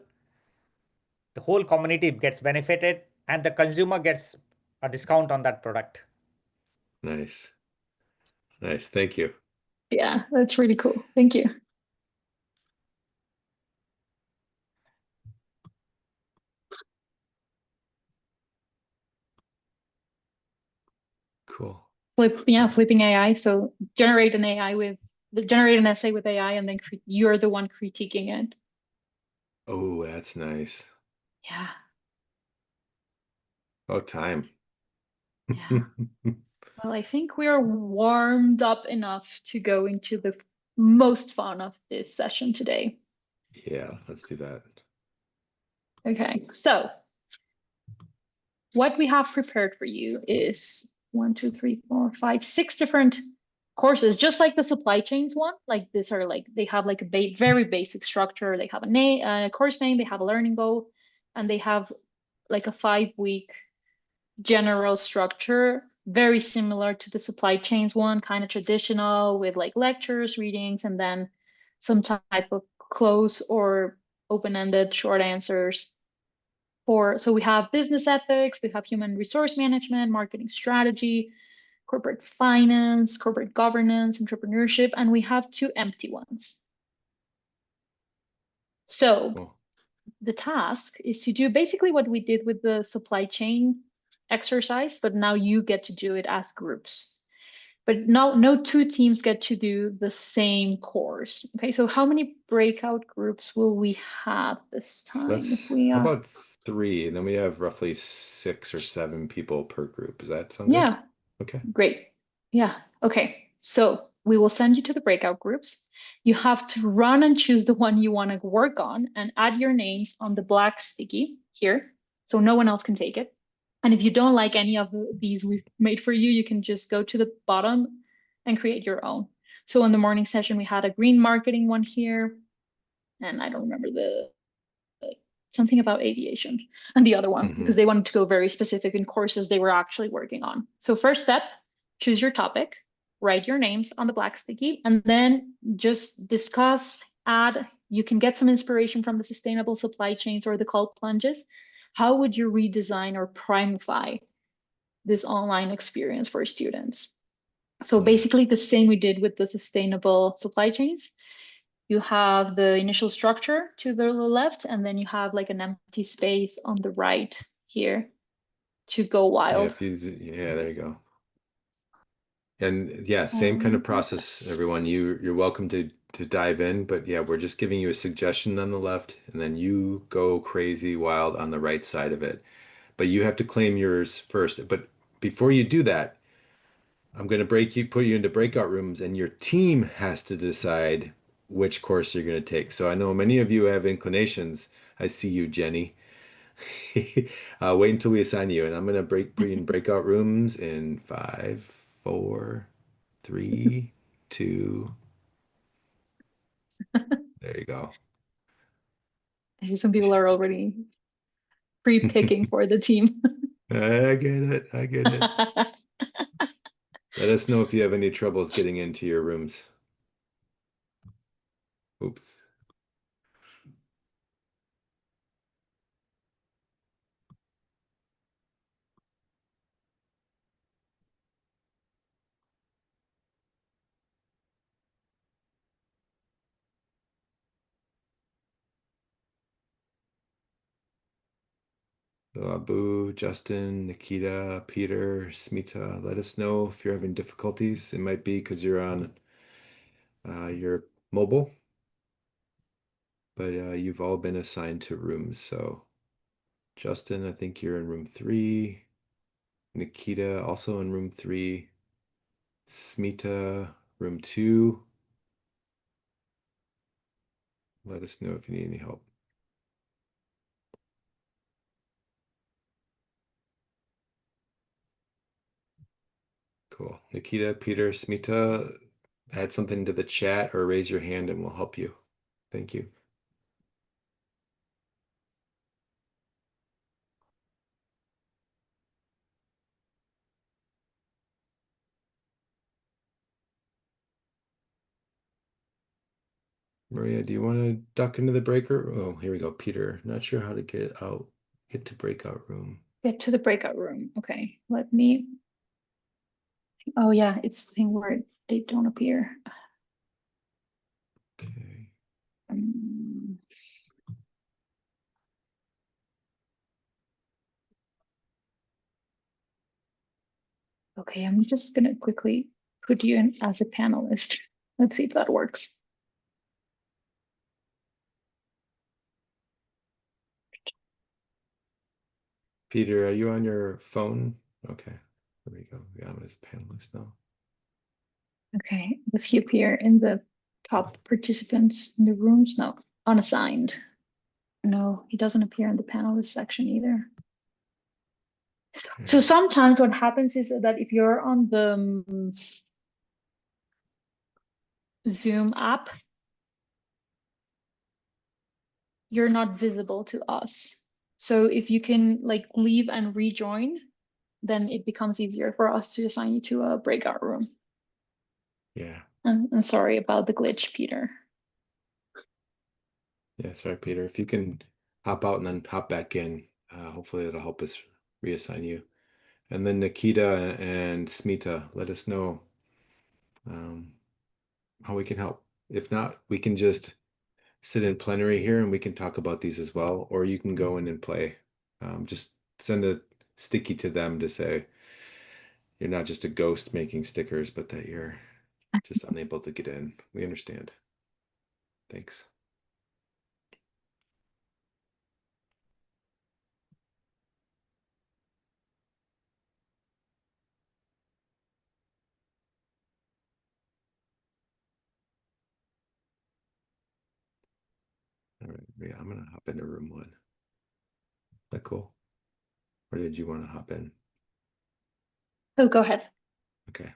The whole community gets benefited, and the consumer gets a discount on that product. nice. Nice. Thank you. Yeah, that's really cool. Thank you. Cool. Flipping AI. So generate an essay with AI, and then you're the one critiquing it. Oh, that's nice. Yeah, About time. yeah. Well, I think we are warmed up enough to go into the most fun of this session today. Yeah, let's do that. Okay, so what we have prepared for you is 6 different courses, just like the supply chains one. Like these are like they have like a very basic structure. They have a name, a course name, they have a learning goal, and they have like a 5-week general structure, very similar to the supply chains one, kind of traditional with like lectures, readings, and then some type of close or open-ended short answers. So we have business ethics, we have human resource management, marketing strategy, corporate finance, corporate governance, entrepreneurship, and we have 2 empty ones. So Cool. the task is to do basically what we did with the supply chain exercise, but now you get to do it as groups. But no 2 teams get to do the same course. Okay, so how many breakout groups will we have this time? If we How are, about 3? And then we have roughly 6 or 7 people per group. Does that sound good? yeah, Okay. great. Yeah, okay. So we will send you to the breakout groups. You have to run and choose the one you want to work on and add your names on the black sticky here, so no one else can take it. And if you don't like any of these we've made for you, you can just go to the bottom and create your own. So in the morning session, we had a green marketing one here, and I don't remember the something about aviation and the other one because they wanted to go very specific in courses they were actually working on. So first step, choose your topic, write your names on the black sticky, and then just discuss, add. You can get some inspiration from the sustainable supply chains or the cold plunges. How would you redesign or primify this online experience for students? So Yeah. basically the same we did with the sustainable supply chains. You have the initial structure to the left, and then you have like an empty space on the right here to go Yeah, wild. yeah, there you go. And yeah, same kind of And process, yes. everyone. You're welcome to dive in, but yeah, we're just giving you a suggestion on the left, and then you go crazy wild on the right side of it. But you have to claim yours first. But before you do that, I'm going to put you into breakout rooms, and your team has to decide which course you're going to take. So I know many of you have inclinations. I see you, Jenny. Wait until we assign you, and I'm gonna put you in breakout rooms in 5, 4, 3, 2. There you go. Some people are already pre-picking for the team. I get it. I get it. Let us know if you have any troubles getting into your rooms. Oops. So Abu, Justin, Nikita, Peter, Smita, let us know if you're having difficulties. It might be because you're on your mobile, but you've all been assigned to rooms. So Justin, I think you're in room 3. Nikita, also in room 3. Smita, room 2. Let us know if you need any help. Cool. Nikita, Peter, Smita, add something to the chat or raise your hand and we'll help you. Thank you. Maria, do you want to duck into the breaker? Oh, here we go. Peter, not sure how to get to breakout room. Get to the breakout room. Okay, let me. Oh yeah, it's the thing where they don't appear. Okay. Um, okay, I'm just gonna quickly put you in as a panelist. Let's see if that works. Peter, are you on your phone? Okay, there we go. Yeah, I'm as a panelist now. Okay, does he appear in the top participants in the rooms? No, unassigned. No, he doesn't appear in the panelist section either. So Okay. sometimes what happens is that if you're on the Zoom app, you're not visible to us. So if you can like leave and rejoin, then it becomes easier for us to assign you to a breakout room. Yeah. And sorry about the glitch, Peter. Yeah, sorry, Peter. If you can hop out and then hop back in, hopefully it'll help us reassign you. And then Nikita and Smita, let us know how we can help. If not, we can just sit in plenary here and we can talk about these as well, or you can go in and play. Just send a sticky to them to say you're not just a ghost making stickers, but that you're just unable to get in. We understand. Thanks. All right, yeah, I'm gonna hop into room 1. Is that cool? Or did you want to hop in? Oh, go ahead. Okay.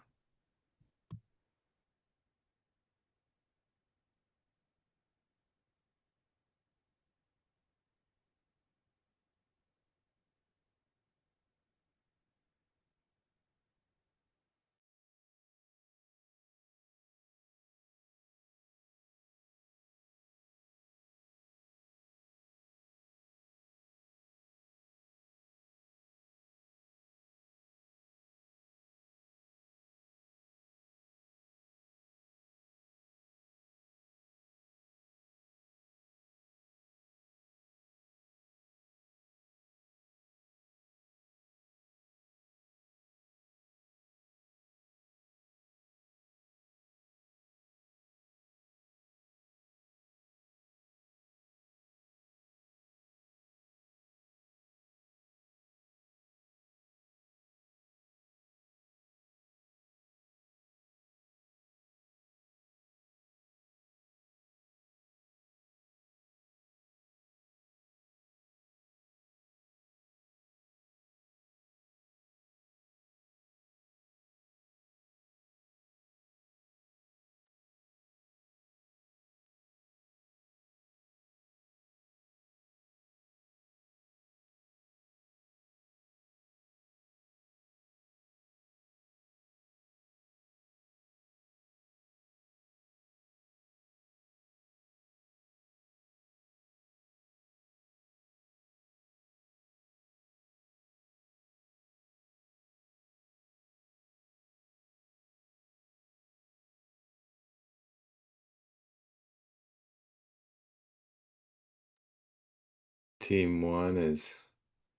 Team 1 is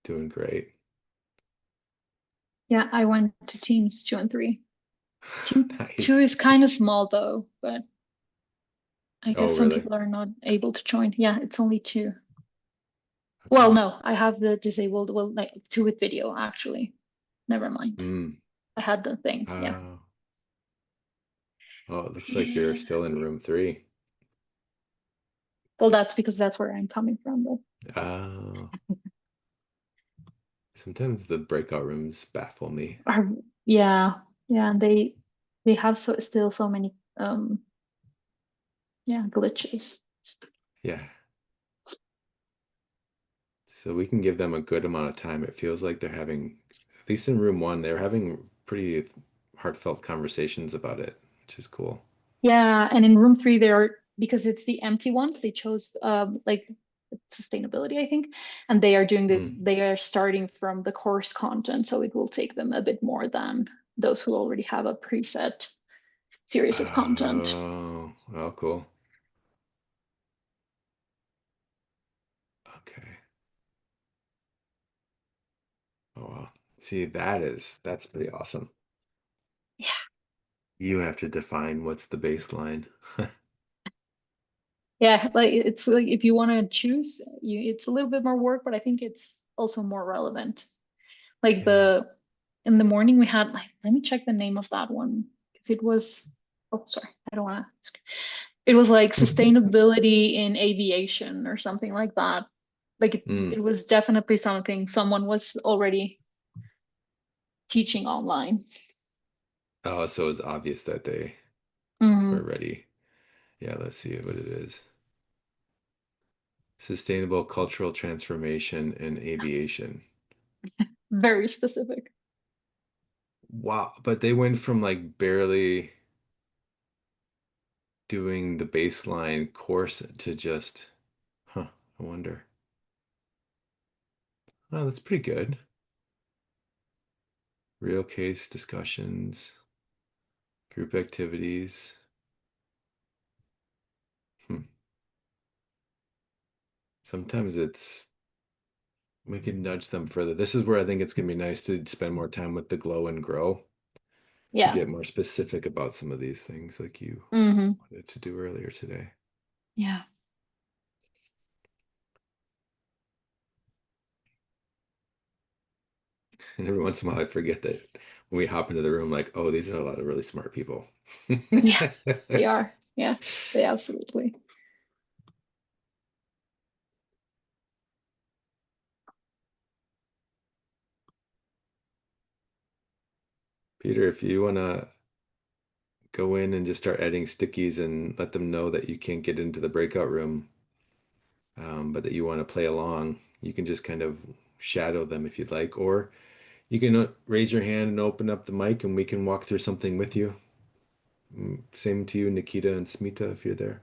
Doing great. Yeah, I went to teams 2 and 3. Team 2 Nice. is kind of small though, but I Oh, guess some really? people are not able to join. Yeah, it's only 2. Well, Okay. no, I have the disabled, well, like 2 with video actually. Never mind. Mm. I had the thing. Yeah. Oh. Oh, it looks like you're Yeah. still in room 3. Well, that's because that's where I'm coming from, but Oh. Sometimes the breakout rooms baffle me. yeah, yeah, and they have still so many yeah, glitches. Yeah. So we can give them a good amount of time. It feels like they're having, at least in room 1, they're having pretty heartfelt conversations about it, which is cool. Yeah, and in room 3 there are, because it's the empty ones, they chose like sustainability, I think, and they are doing Mm. they are starting from the course content, so it will take them a bit more than those who already have a preset series of content. Oh, cool. Okay. Oh, wow. See, that's pretty awesome. Yeah. You have to define what's the baseline. Yeah, like it's like if you want to choose, it's a little bit more work, but I think it's also more relevant. Like Yeah. in the morning we had, like, let me check the name of that one because it was, oh sorry, I don't want to, it was like sustainability in aviation or something like that. Like Mm. it was definitely something someone was already teaching online. Oh, so it's obvious that they were Mhm. ready. Yeah, let's see what it is. Sustainable cultural transformation in aviation. Very specific. Wow, but they went from like barely doing the baseline course to just, huh, I wonder. Oh, that's pretty good. Real case discussions, group activities. Hmm. Sometimes we can nudge them further. This is where I think it's gonna be nice to spend more time with the glow and grow to Yeah. get more specific about some of these things like you Hmm. wanted to do earlier today. Yeah. And every once in a while I forget that when we hop into the room, like, oh, these are a lot of really smart people. Yeah, they are. Yeah, they absolutely. Peter, if you wanna go in and just start adding stickies and let them know that you can't get into the breakout room, but that you want to play along, you can just kind of shadow them if you'd like, or you can raise your hand and open up the mic and we can walk through something with you. Same to you, Nikita and Smita, if you're there.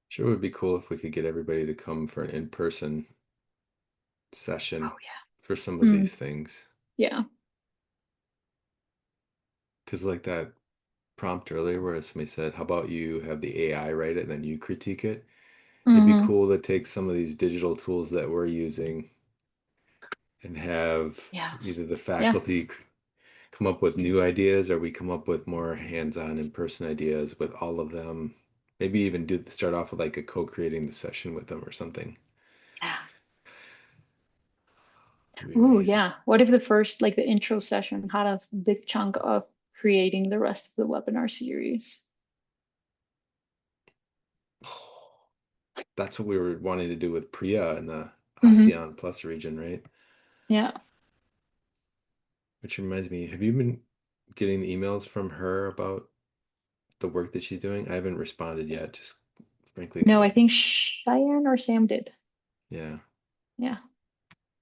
Sure would be cool if we could get everybody to come for an in-person session Oh for some yeah. of these things. Yeah. Because like that prompt earlier where somebody said, how about you have the AI write it and then you critique it? It'd be Hmm. cool to take some of these digital tools that we're using and have Yeah. either the Yeah. faculty come up with new ideas, or we come up with more hands-on in-person ideas with all of them. Maybe even start off with like a co-creating the session with them or something. Yeah. It'd be Ooh, amazing. yeah. What if the first, like the intro session, had a big chunk of creating the rest of the webinar series? That's what we were wanting to do with Priya in the Hmm. ASEAN Plus region, right? Yeah. Which reminds me, have you been getting the emails from her about the work that she's doing? I haven't responded yet, just frankly, because No, I think Cheyenne or Sam did. yeah, Yeah.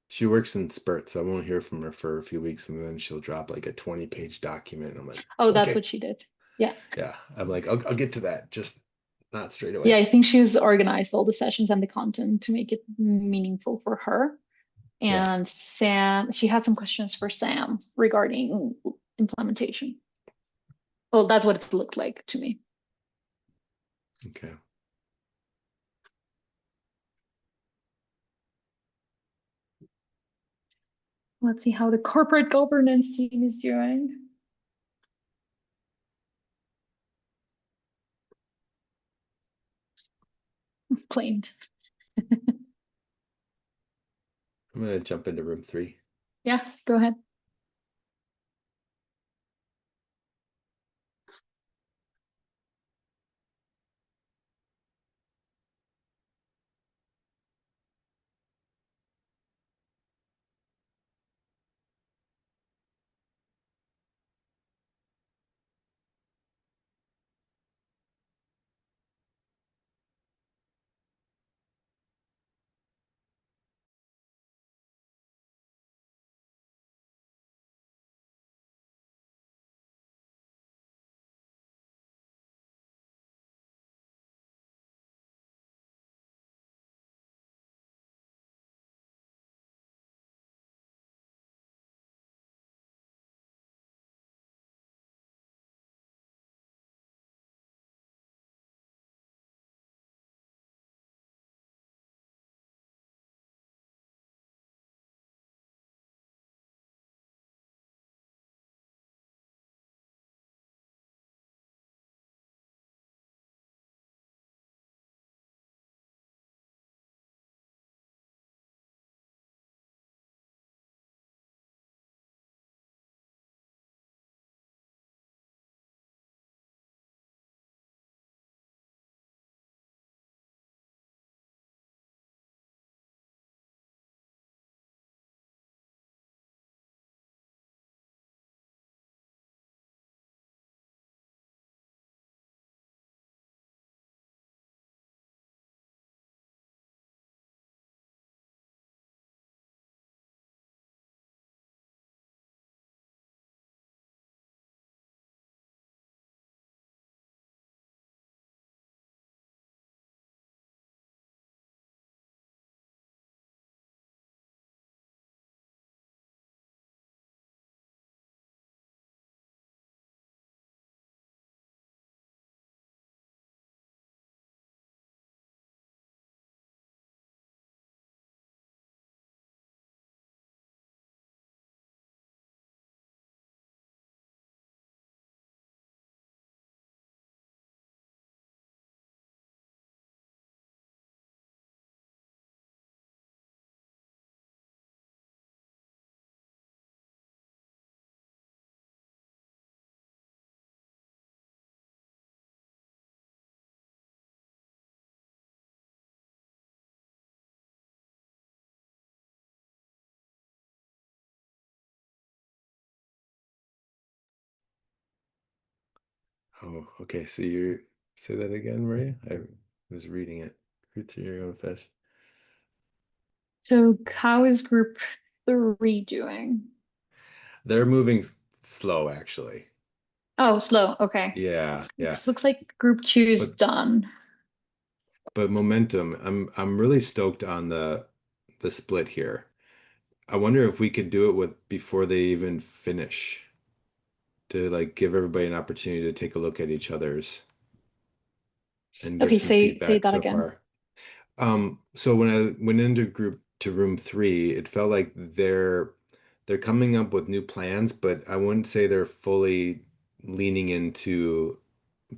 she works in spurts, so I won't hear from her for a few weeks, and then she'll drop like a 20-page document. I'm like, Oh, that's okay, what she did. Yeah. yeah. I'm like, I'll get to that, just not straight Yeah, away. I think she's organized all the sessions and the content to make it meaningful for her. Yeah. And Sam, she had some questions for Sam regarding implementation. Well, that's what it looked like to me. Okay. Let's see how the corporate governance team is doing. Claimed. I'm gonna jump into room 3. Yeah, go ahead. Oh, okay. So you say that again, Maria? I was reading it. Read through your own fish. So how is group 3 doing? They're moving slow, actually. Oh, slow. Okay. Yeah, yeah. Looks like group 2 is But done. momentum, I'm really stoked on the split here. I wonder if we could do it with before they even finish to like give everybody an opportunity to take a look at each other's and give Okay, some say feedback that so again. far. So when I went into room 3, it felt like their they're coming up with new plans, but I wouldn't say they're fully leaning into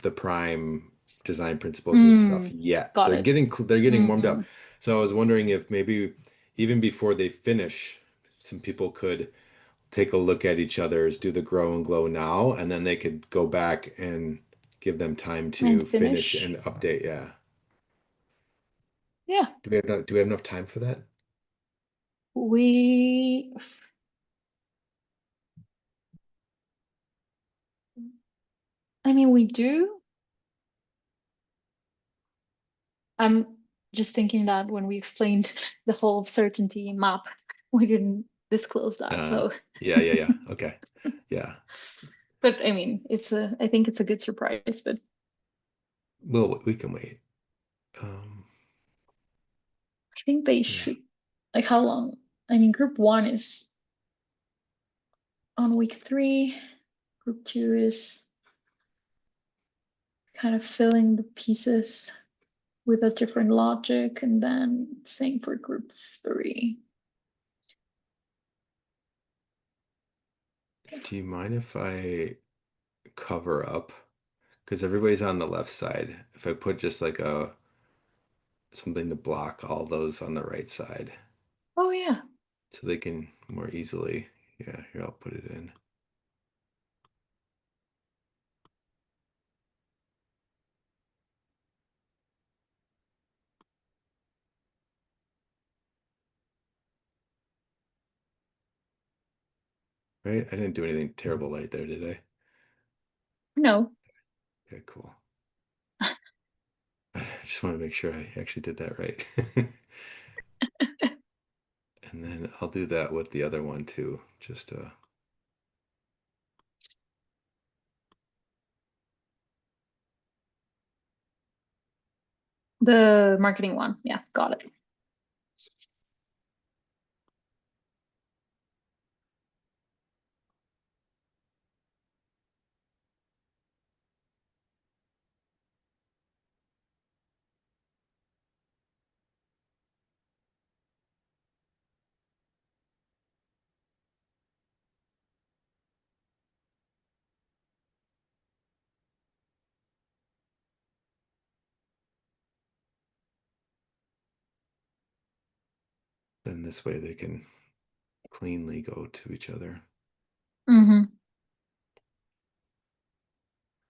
the prime design principles and stuff yet. Got They're it. getting warmed up. Mhm. So I was wondering if maybe even before they finish, some people could take a look at each other's, do the grow and glow now, and then they could go back and give them time And to finish finish. and update. Yeah. Yeah. Do we have enough time for that? We, I mean, we do. I'm just thinking that when we explained the whole certainty map, we didn't disclose that. So, Yeah. Okay. Yeah. but I mean, I think it's a good surprise, but Well, we can wait. Um, I think they yeah. should, like, how long? I mean, group one is on week 3. Group 2 is kind of filling the pieces with a different logic, and then same for group 3. Do you mind if I cover up? Because everybody's on the left side. If I put just like a something to block all those on the right side, Oh yeah. so they can more easily. Yeah, here I'll put it in. Right? I didn't do anything terrible right there, did I? No. Okay, cool. I just want to make sure I actually did that right. And then I'll do that with the other one too. Just The marketing one. Yeah, got it. then this way they can cleanly go to each other. Mm-hmm.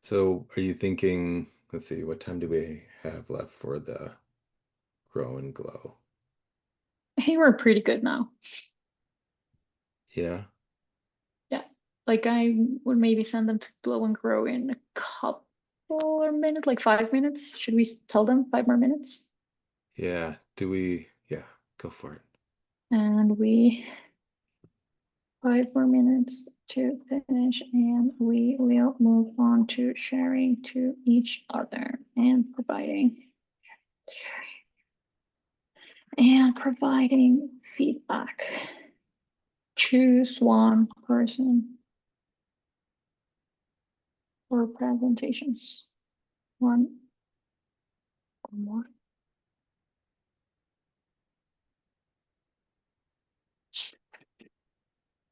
So are you thinking, let's see, what time do we have left for the grow and glow? I think we're pretty good now. Yeah. Yeah. Like I would maybe send them to blow and grow in a couple or minutes, like 5 minutes. Should we tell them 5 more minutes? Yeah. Yeah, go for it. And we 5 more minutes to finish, and we will move on to sharing to each other and providing feedback. Choose one person for presentations. One or more.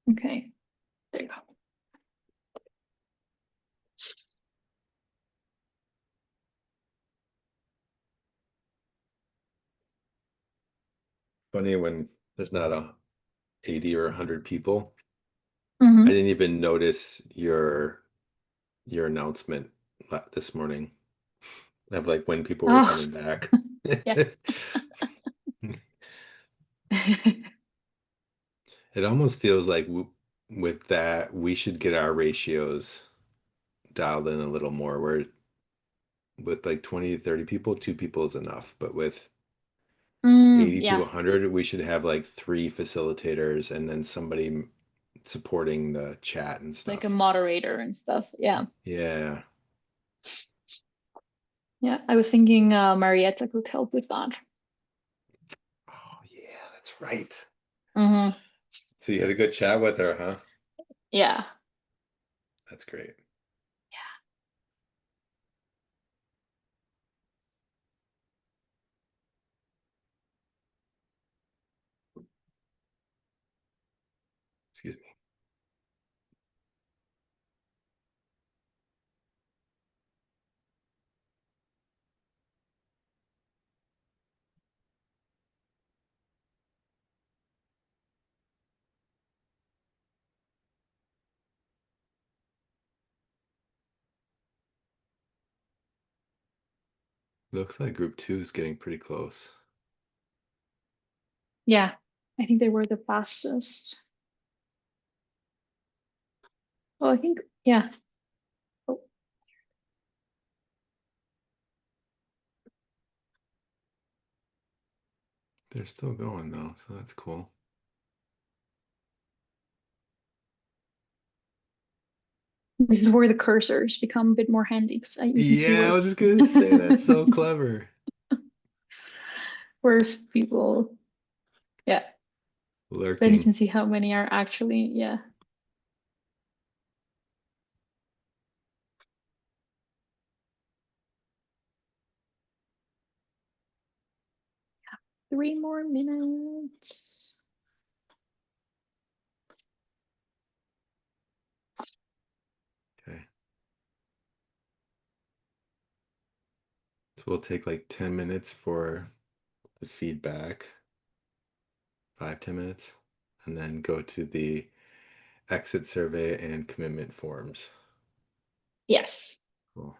Okay, there you go. Funny when there's not 80 or 100 people. Mm-hmm. I didn't even notice your announcement this morning of like when people were Oh, coming back. yeah. It almost feels like with that, we should get our ratios dialed in a little more, where with like 20 to 30 people, 2 people is enough. But with 80 to Yeah, 100, we should have like 3 facilitators and then somebody supporting the chat and like a stuff. moderator and stuff. Yeah. Yeah. Yeah, I was thinking Marietta could help with that. Oh, yeah, that's right. Mm-hmm. So you had a good chat with her, huh? Yeah. That's great. Excuse me. Looks like group 2 is getting pretty close. Yeah, I think they were the fastest. Well, I think, yeah. Oh, They're still going though, so that's cool. this is where the cursors become a bit more handy because you can see Yeah, I where was just gonna say that's so clever. where's people. Yeah, then you Lurking. can see how many are actually, yeah. Three more minutes. Okay. So we'll take like 10 minutes for the feedback. 5-10 minutes. And then go to the exit survey and commitment forms. Yes. Cool.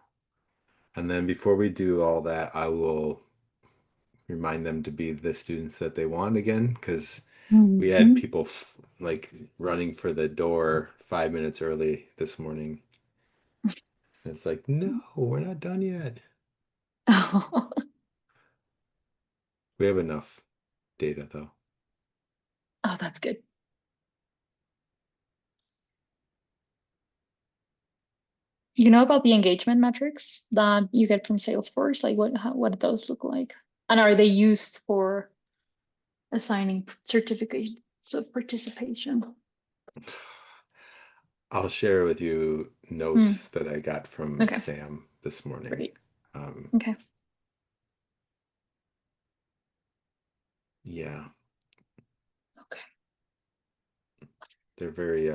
And then before we do all that, I will remind them to be the students that they want again, because we had Mhm. people like running for the door 5 minutes early this morning. And it's like, no, we're not done yet. Oh, We have enough data though. that's good. You know about the engagement metrics that you get from Salesforce? Like what do those look like? And are they used for assigning certificates of participation? I'll share with you Hmm. notes that I got from Okay, Sam this morning. great. Um, Okay. yeah, Okay. they're very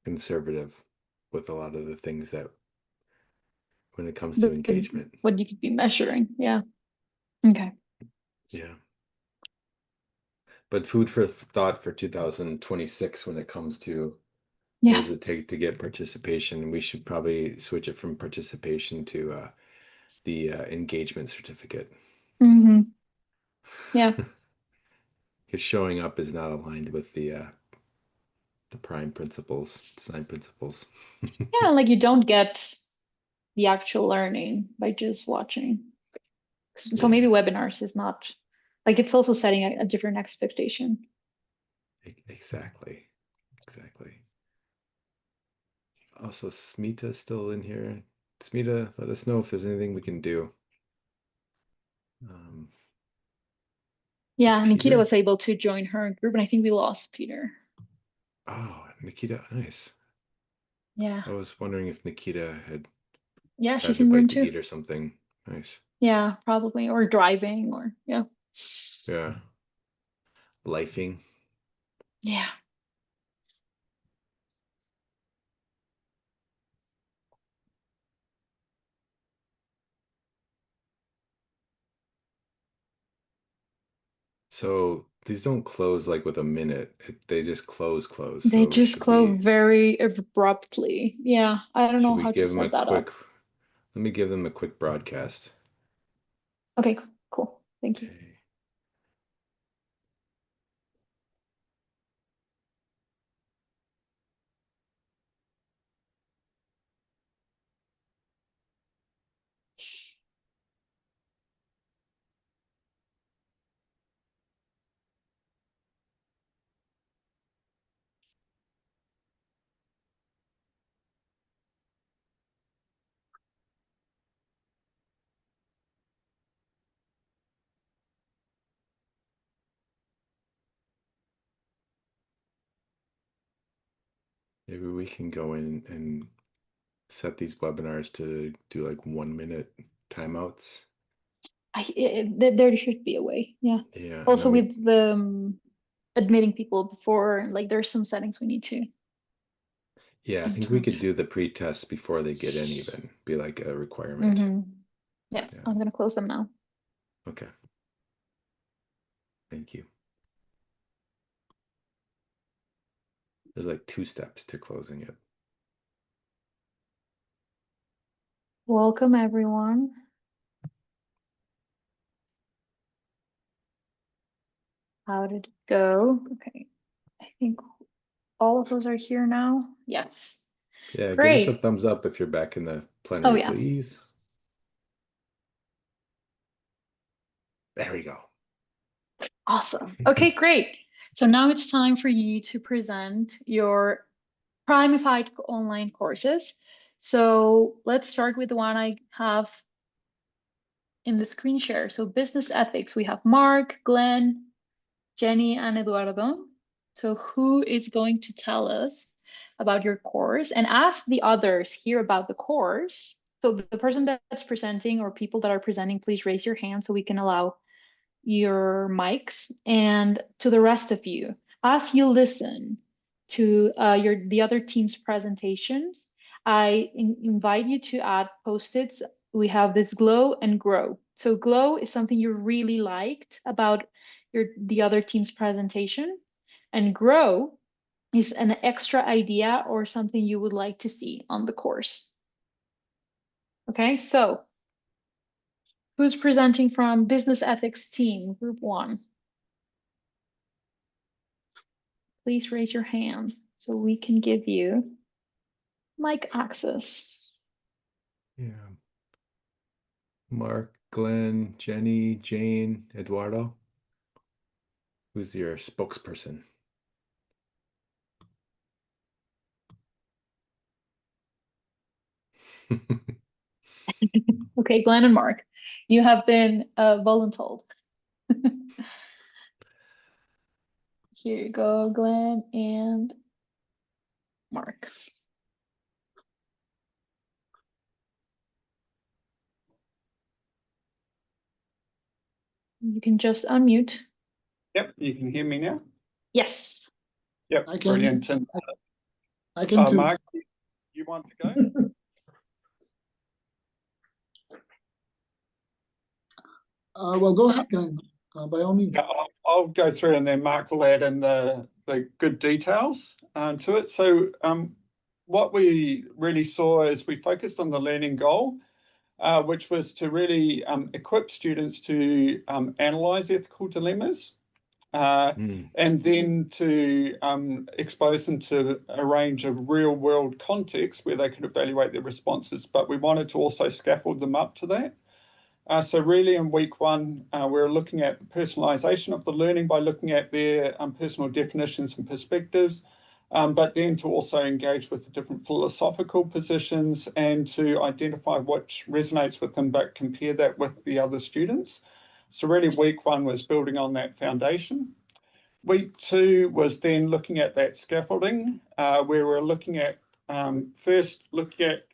conservative with a lot of the things that when it comes to But engagement. what you could be measuring. Yeah. Okay. Yeah. But food for thought for 2026 when it comes to what Yeah. does it take to get participation? We should probably switch it from participation to the engagement certificate. Hmm. Yeah. Because showing up is not aligned with the prime principles, design principles. Yeah, like you don't get the actual learning by just watching. So Yeah, maybe webinars is not like it's also setting a different expectation. exactly. Exactly. Also, Smita's still in here. Smita, let us know if there's anything we can do. Um, Yeah, Nikita Peter? was able to join her group, and I think we lost Peter. Oh, Nikita, nice. Yeah. I was wondering if Nikita had Yeah, she's grabbed a in room bite to two. eat or something. Nice. Yeah, probably. Or driving or yeah. Yeah. Lifing. Yeah. So these don't close like with a minute. They just close. They So just close very abruptly. Yeah. I don't should know we how to give them a set that quick, up. let me give them a quick broadcast. Okay, cool. Thank you. Okay. Maybe we can go in and set these webinars to do like 1 minute timeouts. There should be a way. Yeah. Yeah, and Also then we, with the admitting people before, like there's some settings we need to yeah, I think we improve. could do the pre-test before they get in even, be like a requirement. Yeah, Yeah, I'm gonna close them now. okay. Thank you. There's like 2 steps to closing it. Welcome, everyone. How did it go? Okay, I think all of us are here now. Yes. Yeah, give us a Great. thumbs up if you're back in the Oh, plenary, yeah. please. There we go. Awesome. Okay, great. So now it's time for you to present your primified online courses. So let's start with the one I have in the screen share. So business ethics, we have Mark, Glenn, Jenny, and Eduardo. So who is going to tell us about your course and ask the others here about the course? So the person that's presenting or people that are presenting, please raise your hand so we can allow your mics. And to the rest of you, as you listen to the other team's presentations, I invite you to add post-its. We have this glow and grow. So glow is something you really liked about the other team's presentation, and grow is an extra idea or something you would like to see on the course. Okay, so who's presenting from business ethics team, group 1? Please raise your hand so we can give you mic access. Yeah. Mark, Glenn, Jenny, Jane, Eduardo. Who's your spokesperson? Okay, Glenn and Mark, you have been voluntold. Here you go, Glenn and Mark. You can just unmute. Yep, you can hear me now? Yes. Yep, I can, brilliant. And I can too. Mark, you want to go? Well, go ahead, Glenn, by all means. Yeah, I'll go through and then Mark will add in the good details to it. So what we really saw is we focused on the learning goal, which was to really equip students to analyze ethical dilemmas and then to expose them to a range of real world contexts where they could evaluate their responses. But we wanted to also scaffold them up to that. So really in week 1, we're looking at the personalization of the learning by looking at their personal definitions and perspectives, but then to also engage with the different philosophical positions and to identify which resonates with them, but compare that with the other students. So really week 1 was building on that foundation. Week 2 was then looking at that scaffolding, where we're looking at first looking at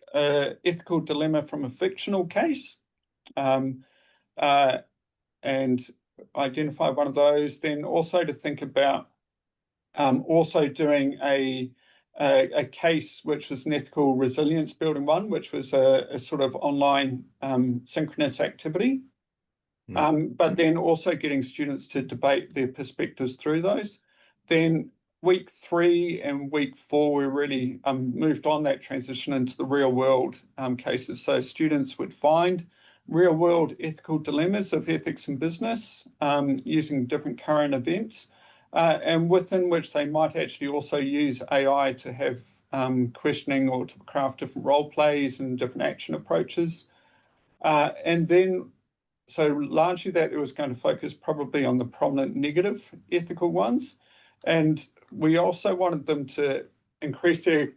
ethical dilemma from a fictional case. And identify one of those, then also to think about also doing a case which was an ethical resilience building one, which was a sort of online synchronous activity. But then also getting students to debate their perspectives through those. Then week 3 and week 4, we really moved on that transition into the real world cases. So students would find real world ethical dilemmas of ethics and business using different current events, and within which they might actually also use AI to have questioning or to craft different role plays and different action approaches. And then so largely that it was going to focus probably on the prominent negative ethical ones. And we also wanted them to increase their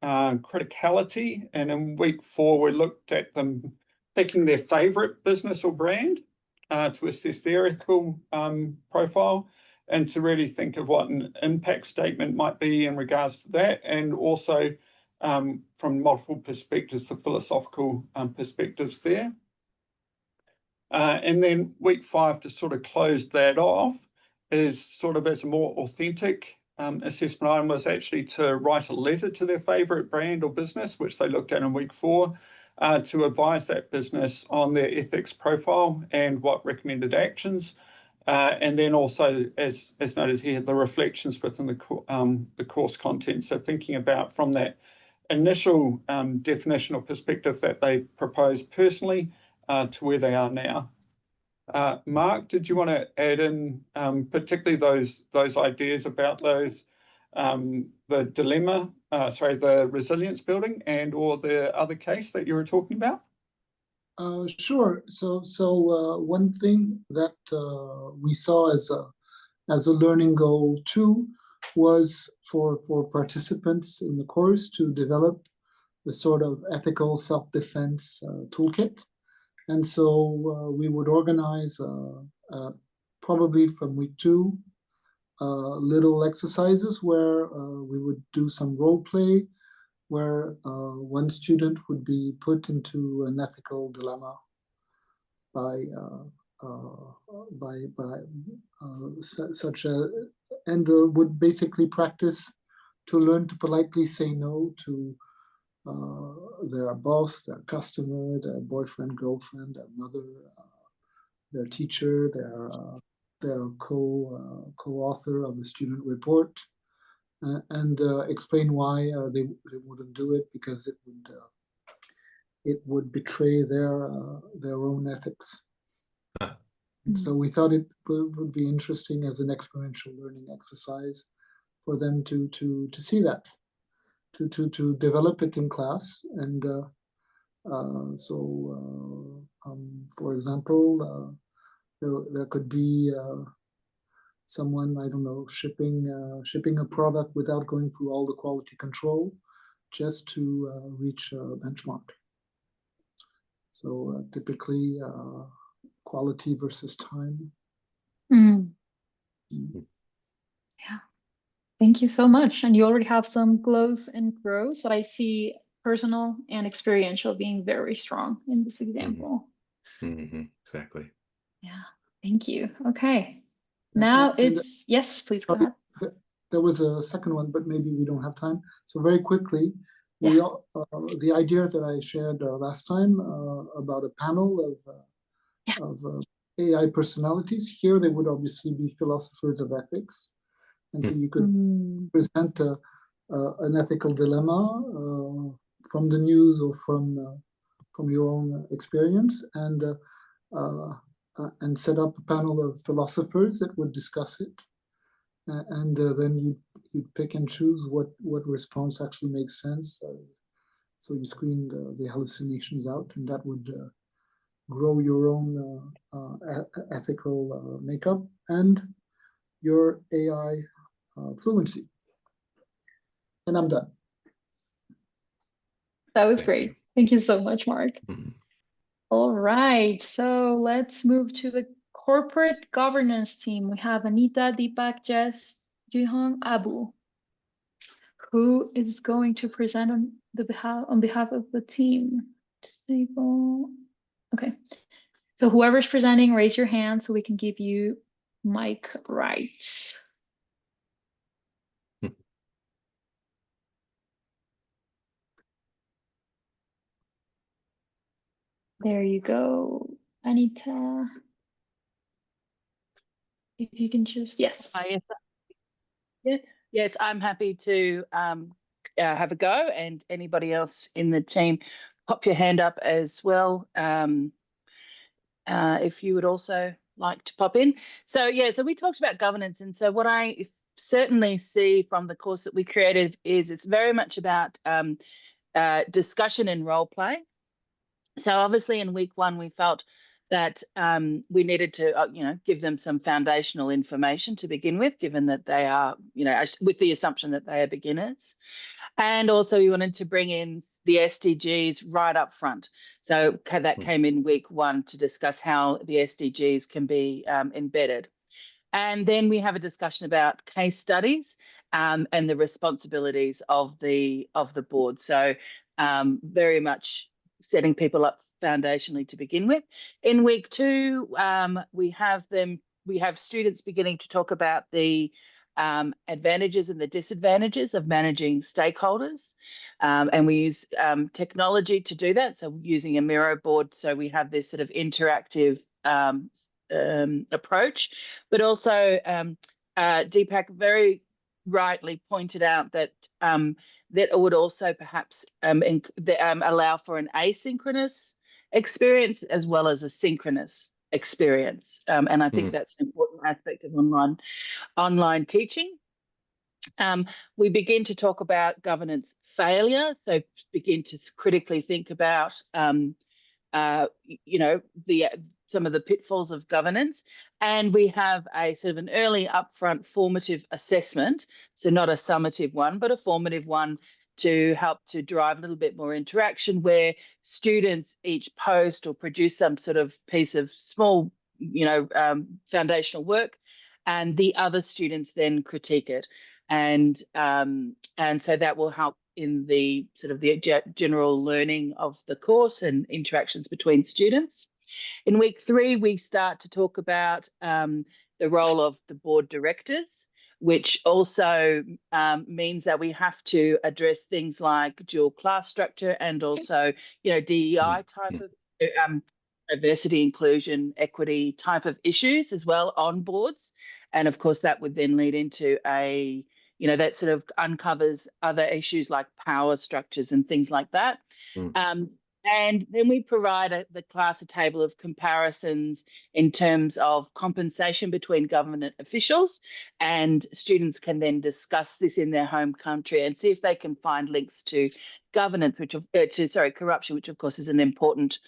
criticality. And in week 4, we looked at them picking their favorite business or brand to assess their ethical profile and to really think of what an impact statement might be in regards to that. And also from multiple perspectives, the philosophical perspectives there. And then week 5 to sort of close that off is sort of as a more authentic assessment item was actually to write a letter to their favorite brand or business, which they looked at in week 4, to advise that business on their ethics profile and what recommended actions. And then also, as noted here, the reflections within the course content. So thinking about from that initial definition or perspective that they proposed personally to where they are now. Mark, did you want to add in particularly those ideas about those the dilemma, the resilience building, and or the other case that you were talking about? Sure. So one thing that we saw as a learning goal too was for participants in the course to develop the sort of ethical self-defense toolkit. And so we would organize probably from week 2 little exercises where we would do some role play, where one student would be put into an ethical dilemma by such a, and would basically practice to learn to politely say no to their boss, their customer, their boyfriend, girlfriend, their mother, their teacher, their co-author of the student report, and explain why they wouldn't do it, because it would betray their own ethics. And so we thought it would be interesting as an experiential learning exercise for them to see that, to develop it in class. And for example, there could be someone, I don't know, shipping a product without going through all the quality control, just to reach a benchmark. So typically, quality versus time. Yeah, thank you so much. And you already have some glows and grows, but I see personal and experiential being very strong in this example. Exactly. Yeah, thank you. Okay, now it's, yes, please go ahead. There was a second one, but maybe we don't have time. So very quickly, the idea that I shared last time about a panel of AI personalities. Here, they would obviously be philosophers of ethics, and so you could present an ethical dilemma from the news or from your own experience, and set up a panel of philosophers that would discuss it, and then you pick and choose what response actually makes sense. So you screen the hallucinations out, and that would grow your own ethical makeup and your AI fluency. And I'm done. That was great. Thank you so much, Mark. All right, so let's move to the corporate governance team. We have Anita, Deepak, Jess, Jihong, Abu. Who is going to present on behalf of the team? Disable. Okay. So whoever's presenting, raise your hand so we can give you mic rights. There you go, Anita. If you can just, yes. Yes, I'm happy to have a go, and anybody else in the team, pop your hand up as well if you would also like to pop in. So so we talked about governance, and so what I certainly see from the course that we created is it's very much about discussion and role play. So obviously in week 1 we felt that we needed to give them some foundational information to begin with, given that they are with the assumption that they are beginners. And also we wanted to bring in the SDGs right up front. So that came in week 1 to discuss how the SDGs can be embedded. And then we have a discussion about case studies and the responsibilities of the board. So very much setting people up foundationally to begin with. In week 2, we have students beginning to talk about the advantages and the disadvantages of managing stakeholders. And we use technology to do that. So using a Miro board. So we have this sort of interactive approach, but also Deepak very rightly pointed out that that it would also perhaps allow for an asynchronous experience as well as a synchronous experience, and I think that's an important aspect of online teaching. We begin to talk about governance failure, so begin to critically think about some of the pitfalls of governance. And we have a sort of an early upfront formative assessment, so not a summative one, but a formative one to help to drive a little bit more interaction, where students each post or produce some sort of piece of small, foundational work, and the other students then critique it. And so that will help in the sort of the general learning of the course and interactions between students. In week 3, we start to talk about the role of the board directors, which also means that we have to address things like dual class structure and also, DEI type of diversity, inclusion, equity type of issues as well on boards. And of course, that would then lead into that sort of uncovers other issues like power structures and things like that. And then we provide the class a table of comparisons in terms of compensation between government officials, and students can then discuss this in their home country and see if they can find links to governance, corruption, which of course is an important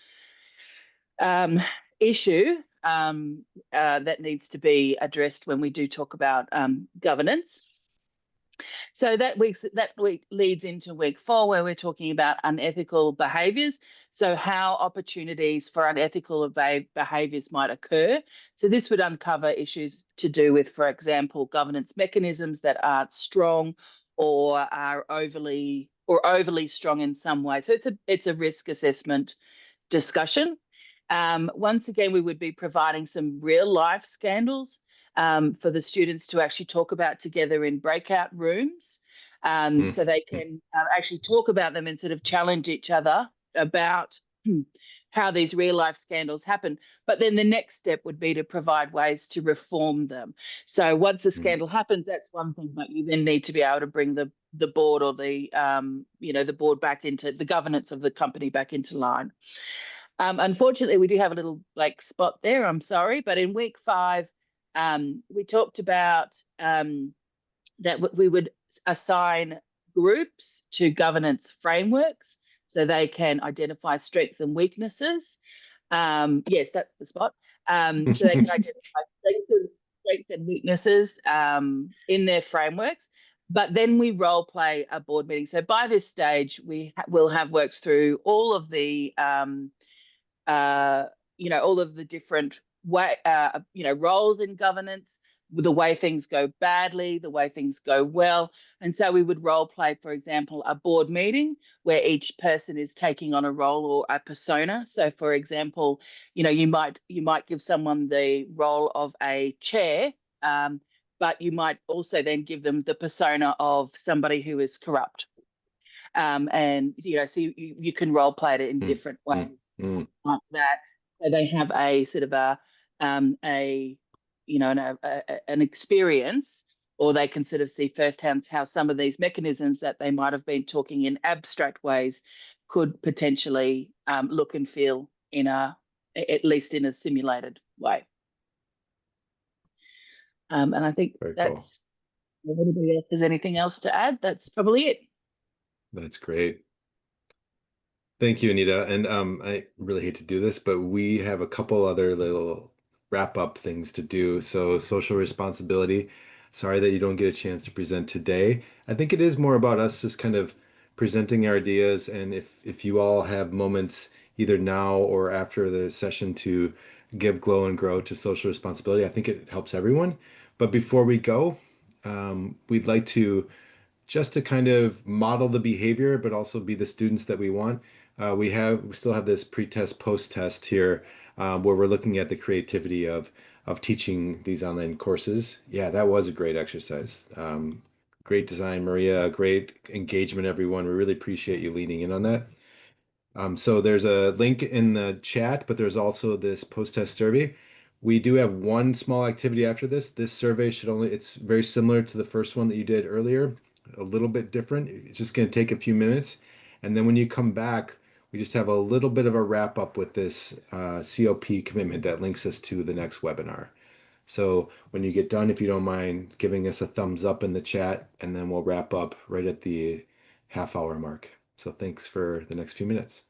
issue that needs to be addressed when we do talk about governance. So that week leads into week 4, where we're talking about unethical behaviours. So how opportunities for unethical behaviours might occur. So this would uncover issues to do with, for example, governance mechanisms that aren't strong or are overly strong in some way. So it's a risk assessment discussion. Once again, we would be providing some real life scandals for the students to actually talk about together in breakout rooms, so they can actually talk about them and sort of challenge each other about how these real life scandals happen. But then the next step would be to provide ways to reform them. So once a scandal happens, that's one thing, but you then need to be able to bring the board or the board back into the governance of the company back into line. Unfortunately, we do have a little spot there. I'm sorry, but in week 5, we talked about that we would assign groups to governance frameworks so they can identify strengths and weaknesses. Yes, that's the spot. So they can identify strengths and weaknesses in their frameworks. But then we role play a board meeting. So by this stage, we will have worked through all of the all of the different roles in governance, the way things go badly, the way things go well. And so we would role play, for example, a board meeting where each person is taking on a role or a persona. So for example, you might give someone the role of a chair, but you might also then give them the persona of somebody who is corrupt. And so you can role play it in different ways like that. So they have a sort of an experience, or they can sort of see firsthand how some of these mechanisms that they might have been talking in abstract ways could potentially look and feel at least in a simulated way. And I think that's cool. If anybody else has anything else to add, that's probably it. That's great. Thank you, Anita. And I really hate to do this, but we have a couple other little wrap-up things to do. So social responsibility. Sorry that you don't get a chance to present today. I think it is more about us just kind of presenting our ideas. And if you all have moments either now or after the session to give glow and grow to social responsibility, I think it helps everyone. But before we go, we'd like to just to kind of model the behavior, but also be the students that we want. We still have this pre-test, post-test here, where we're looking at the creativity of teaching these online courses. Yeah, that was a great exercise. Great design, Maria. Great engagement, everyone. We really appreciate you leaning in on that. So there's a link in the chat, but there's also this post-test survey. We do have one small activity after this. This survey should only, it's very similar to the first one that you did earlier, a little bit different. It's just going to take a few minutes. And then when you come back, we just have a little bit of a wrap up with this COP commitment that links us to the next webinar. So when you get done, if you don't mind giving us a thumbs up in the chat, and then we'll wrap up right at the half-hour mark. So thanks for the next few minutes.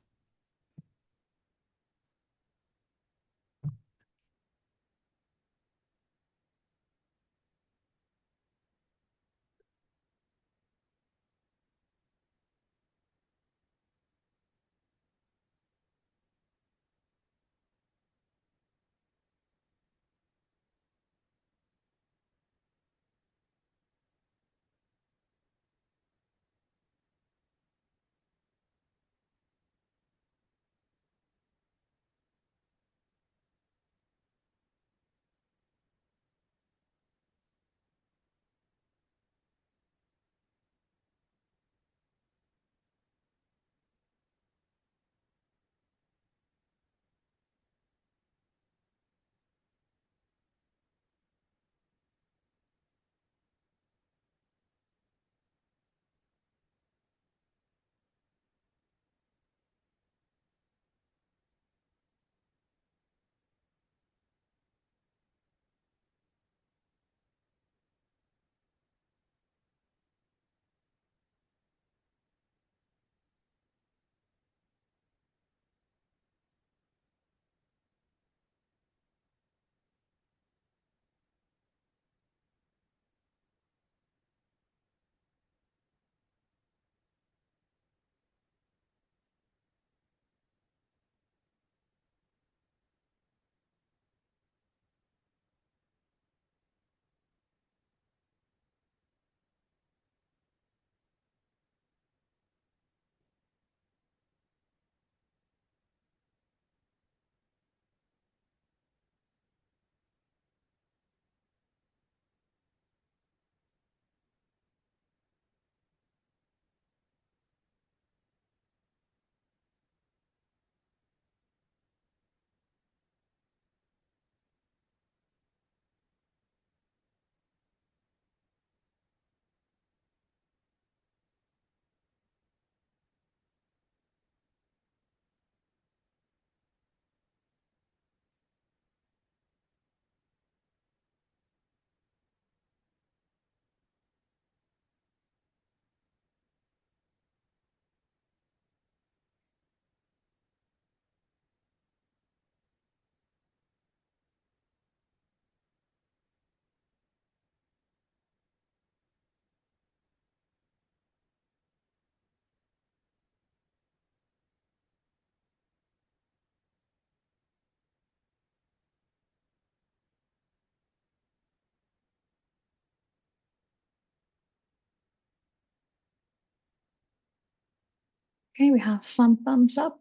Okay, we have some thumbs up.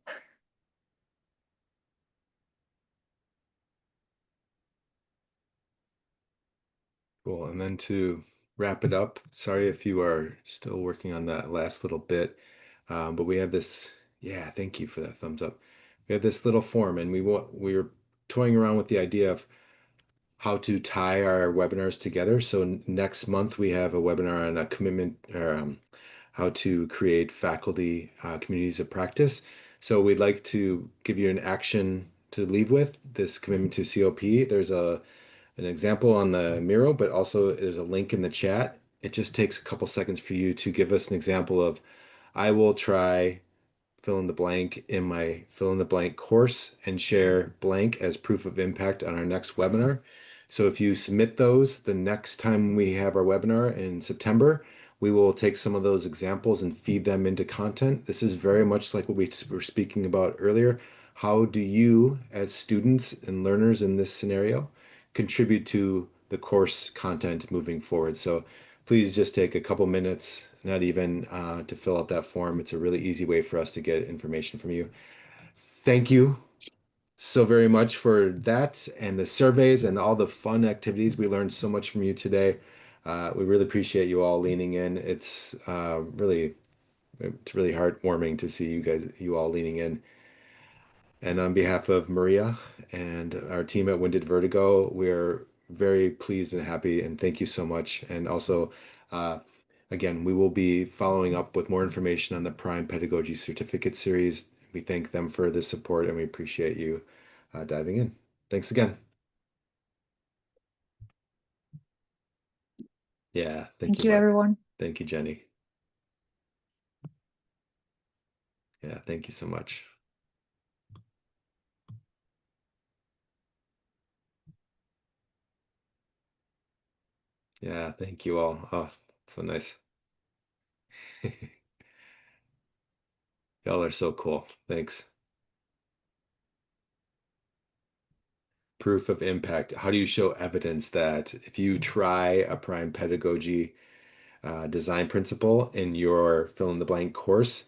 Cool. And then to wrap it up, sorry if you are still working on that last little bit, but we have this, yeah, thank you for that thumbs up. We have this little form, and we were toying around with the idea of how to tie our webinars together. So next month we have a webinar on a commitment, or how to create faculty communities of practice. So we'd like to give you an action to leave with, this commitment to COP. There's an example on the Miro, but also there's a link in the chat. It just takes a couple seconds for you to give us an example of, I will try fill in the blank in my fill in the blank course and share blank as proof of impact on our next webinar. So if you submit those, the next time we have our webinar in September, we will take some of those examples and feed them into content. This is very much like what we were speaking about earlier. How do you, as students and learners in this scenario, contribute to the course content moving forward? So please just take a couple minutes, not even to fill out that form. It's a really easy way for us to get information from you. Thank you so very much for that and the surveys and all the fun activities. We learned so much from you today. We really appreciate you all leaning in. It's really heartwarming to see you all leaning in. And on behalf of Maria and our team at Winded Vertigo, we're very pleased and happy, and thank you so much. And also, again, we will be following up with more information on the Prime Pedagogy Certificate Series. We thank them for the support, and we appreciate you diving in. Thanks again. Yeah, thank Thank you, you, Mike. everyone. Thank you, Jenny. Yeah, thank you so much. Yeah, thank you all. Oh, so nice. Y'all are so cool. Thanks. Proof of impact. How do you show evidence that if you try a Prime Pedagogy design principle in your fill in the blank course,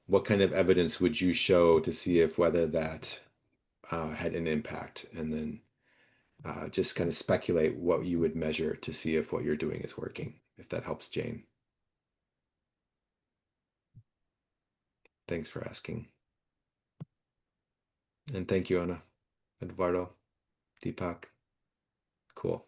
what kind of evidence would you show to see if whether that had an impact? And then just kind of speculate what you would measure to see if what you're doing is working, if that helps Jane. Thanks for asking. And thank you, Anna, Eduardo, Deepak. Cool.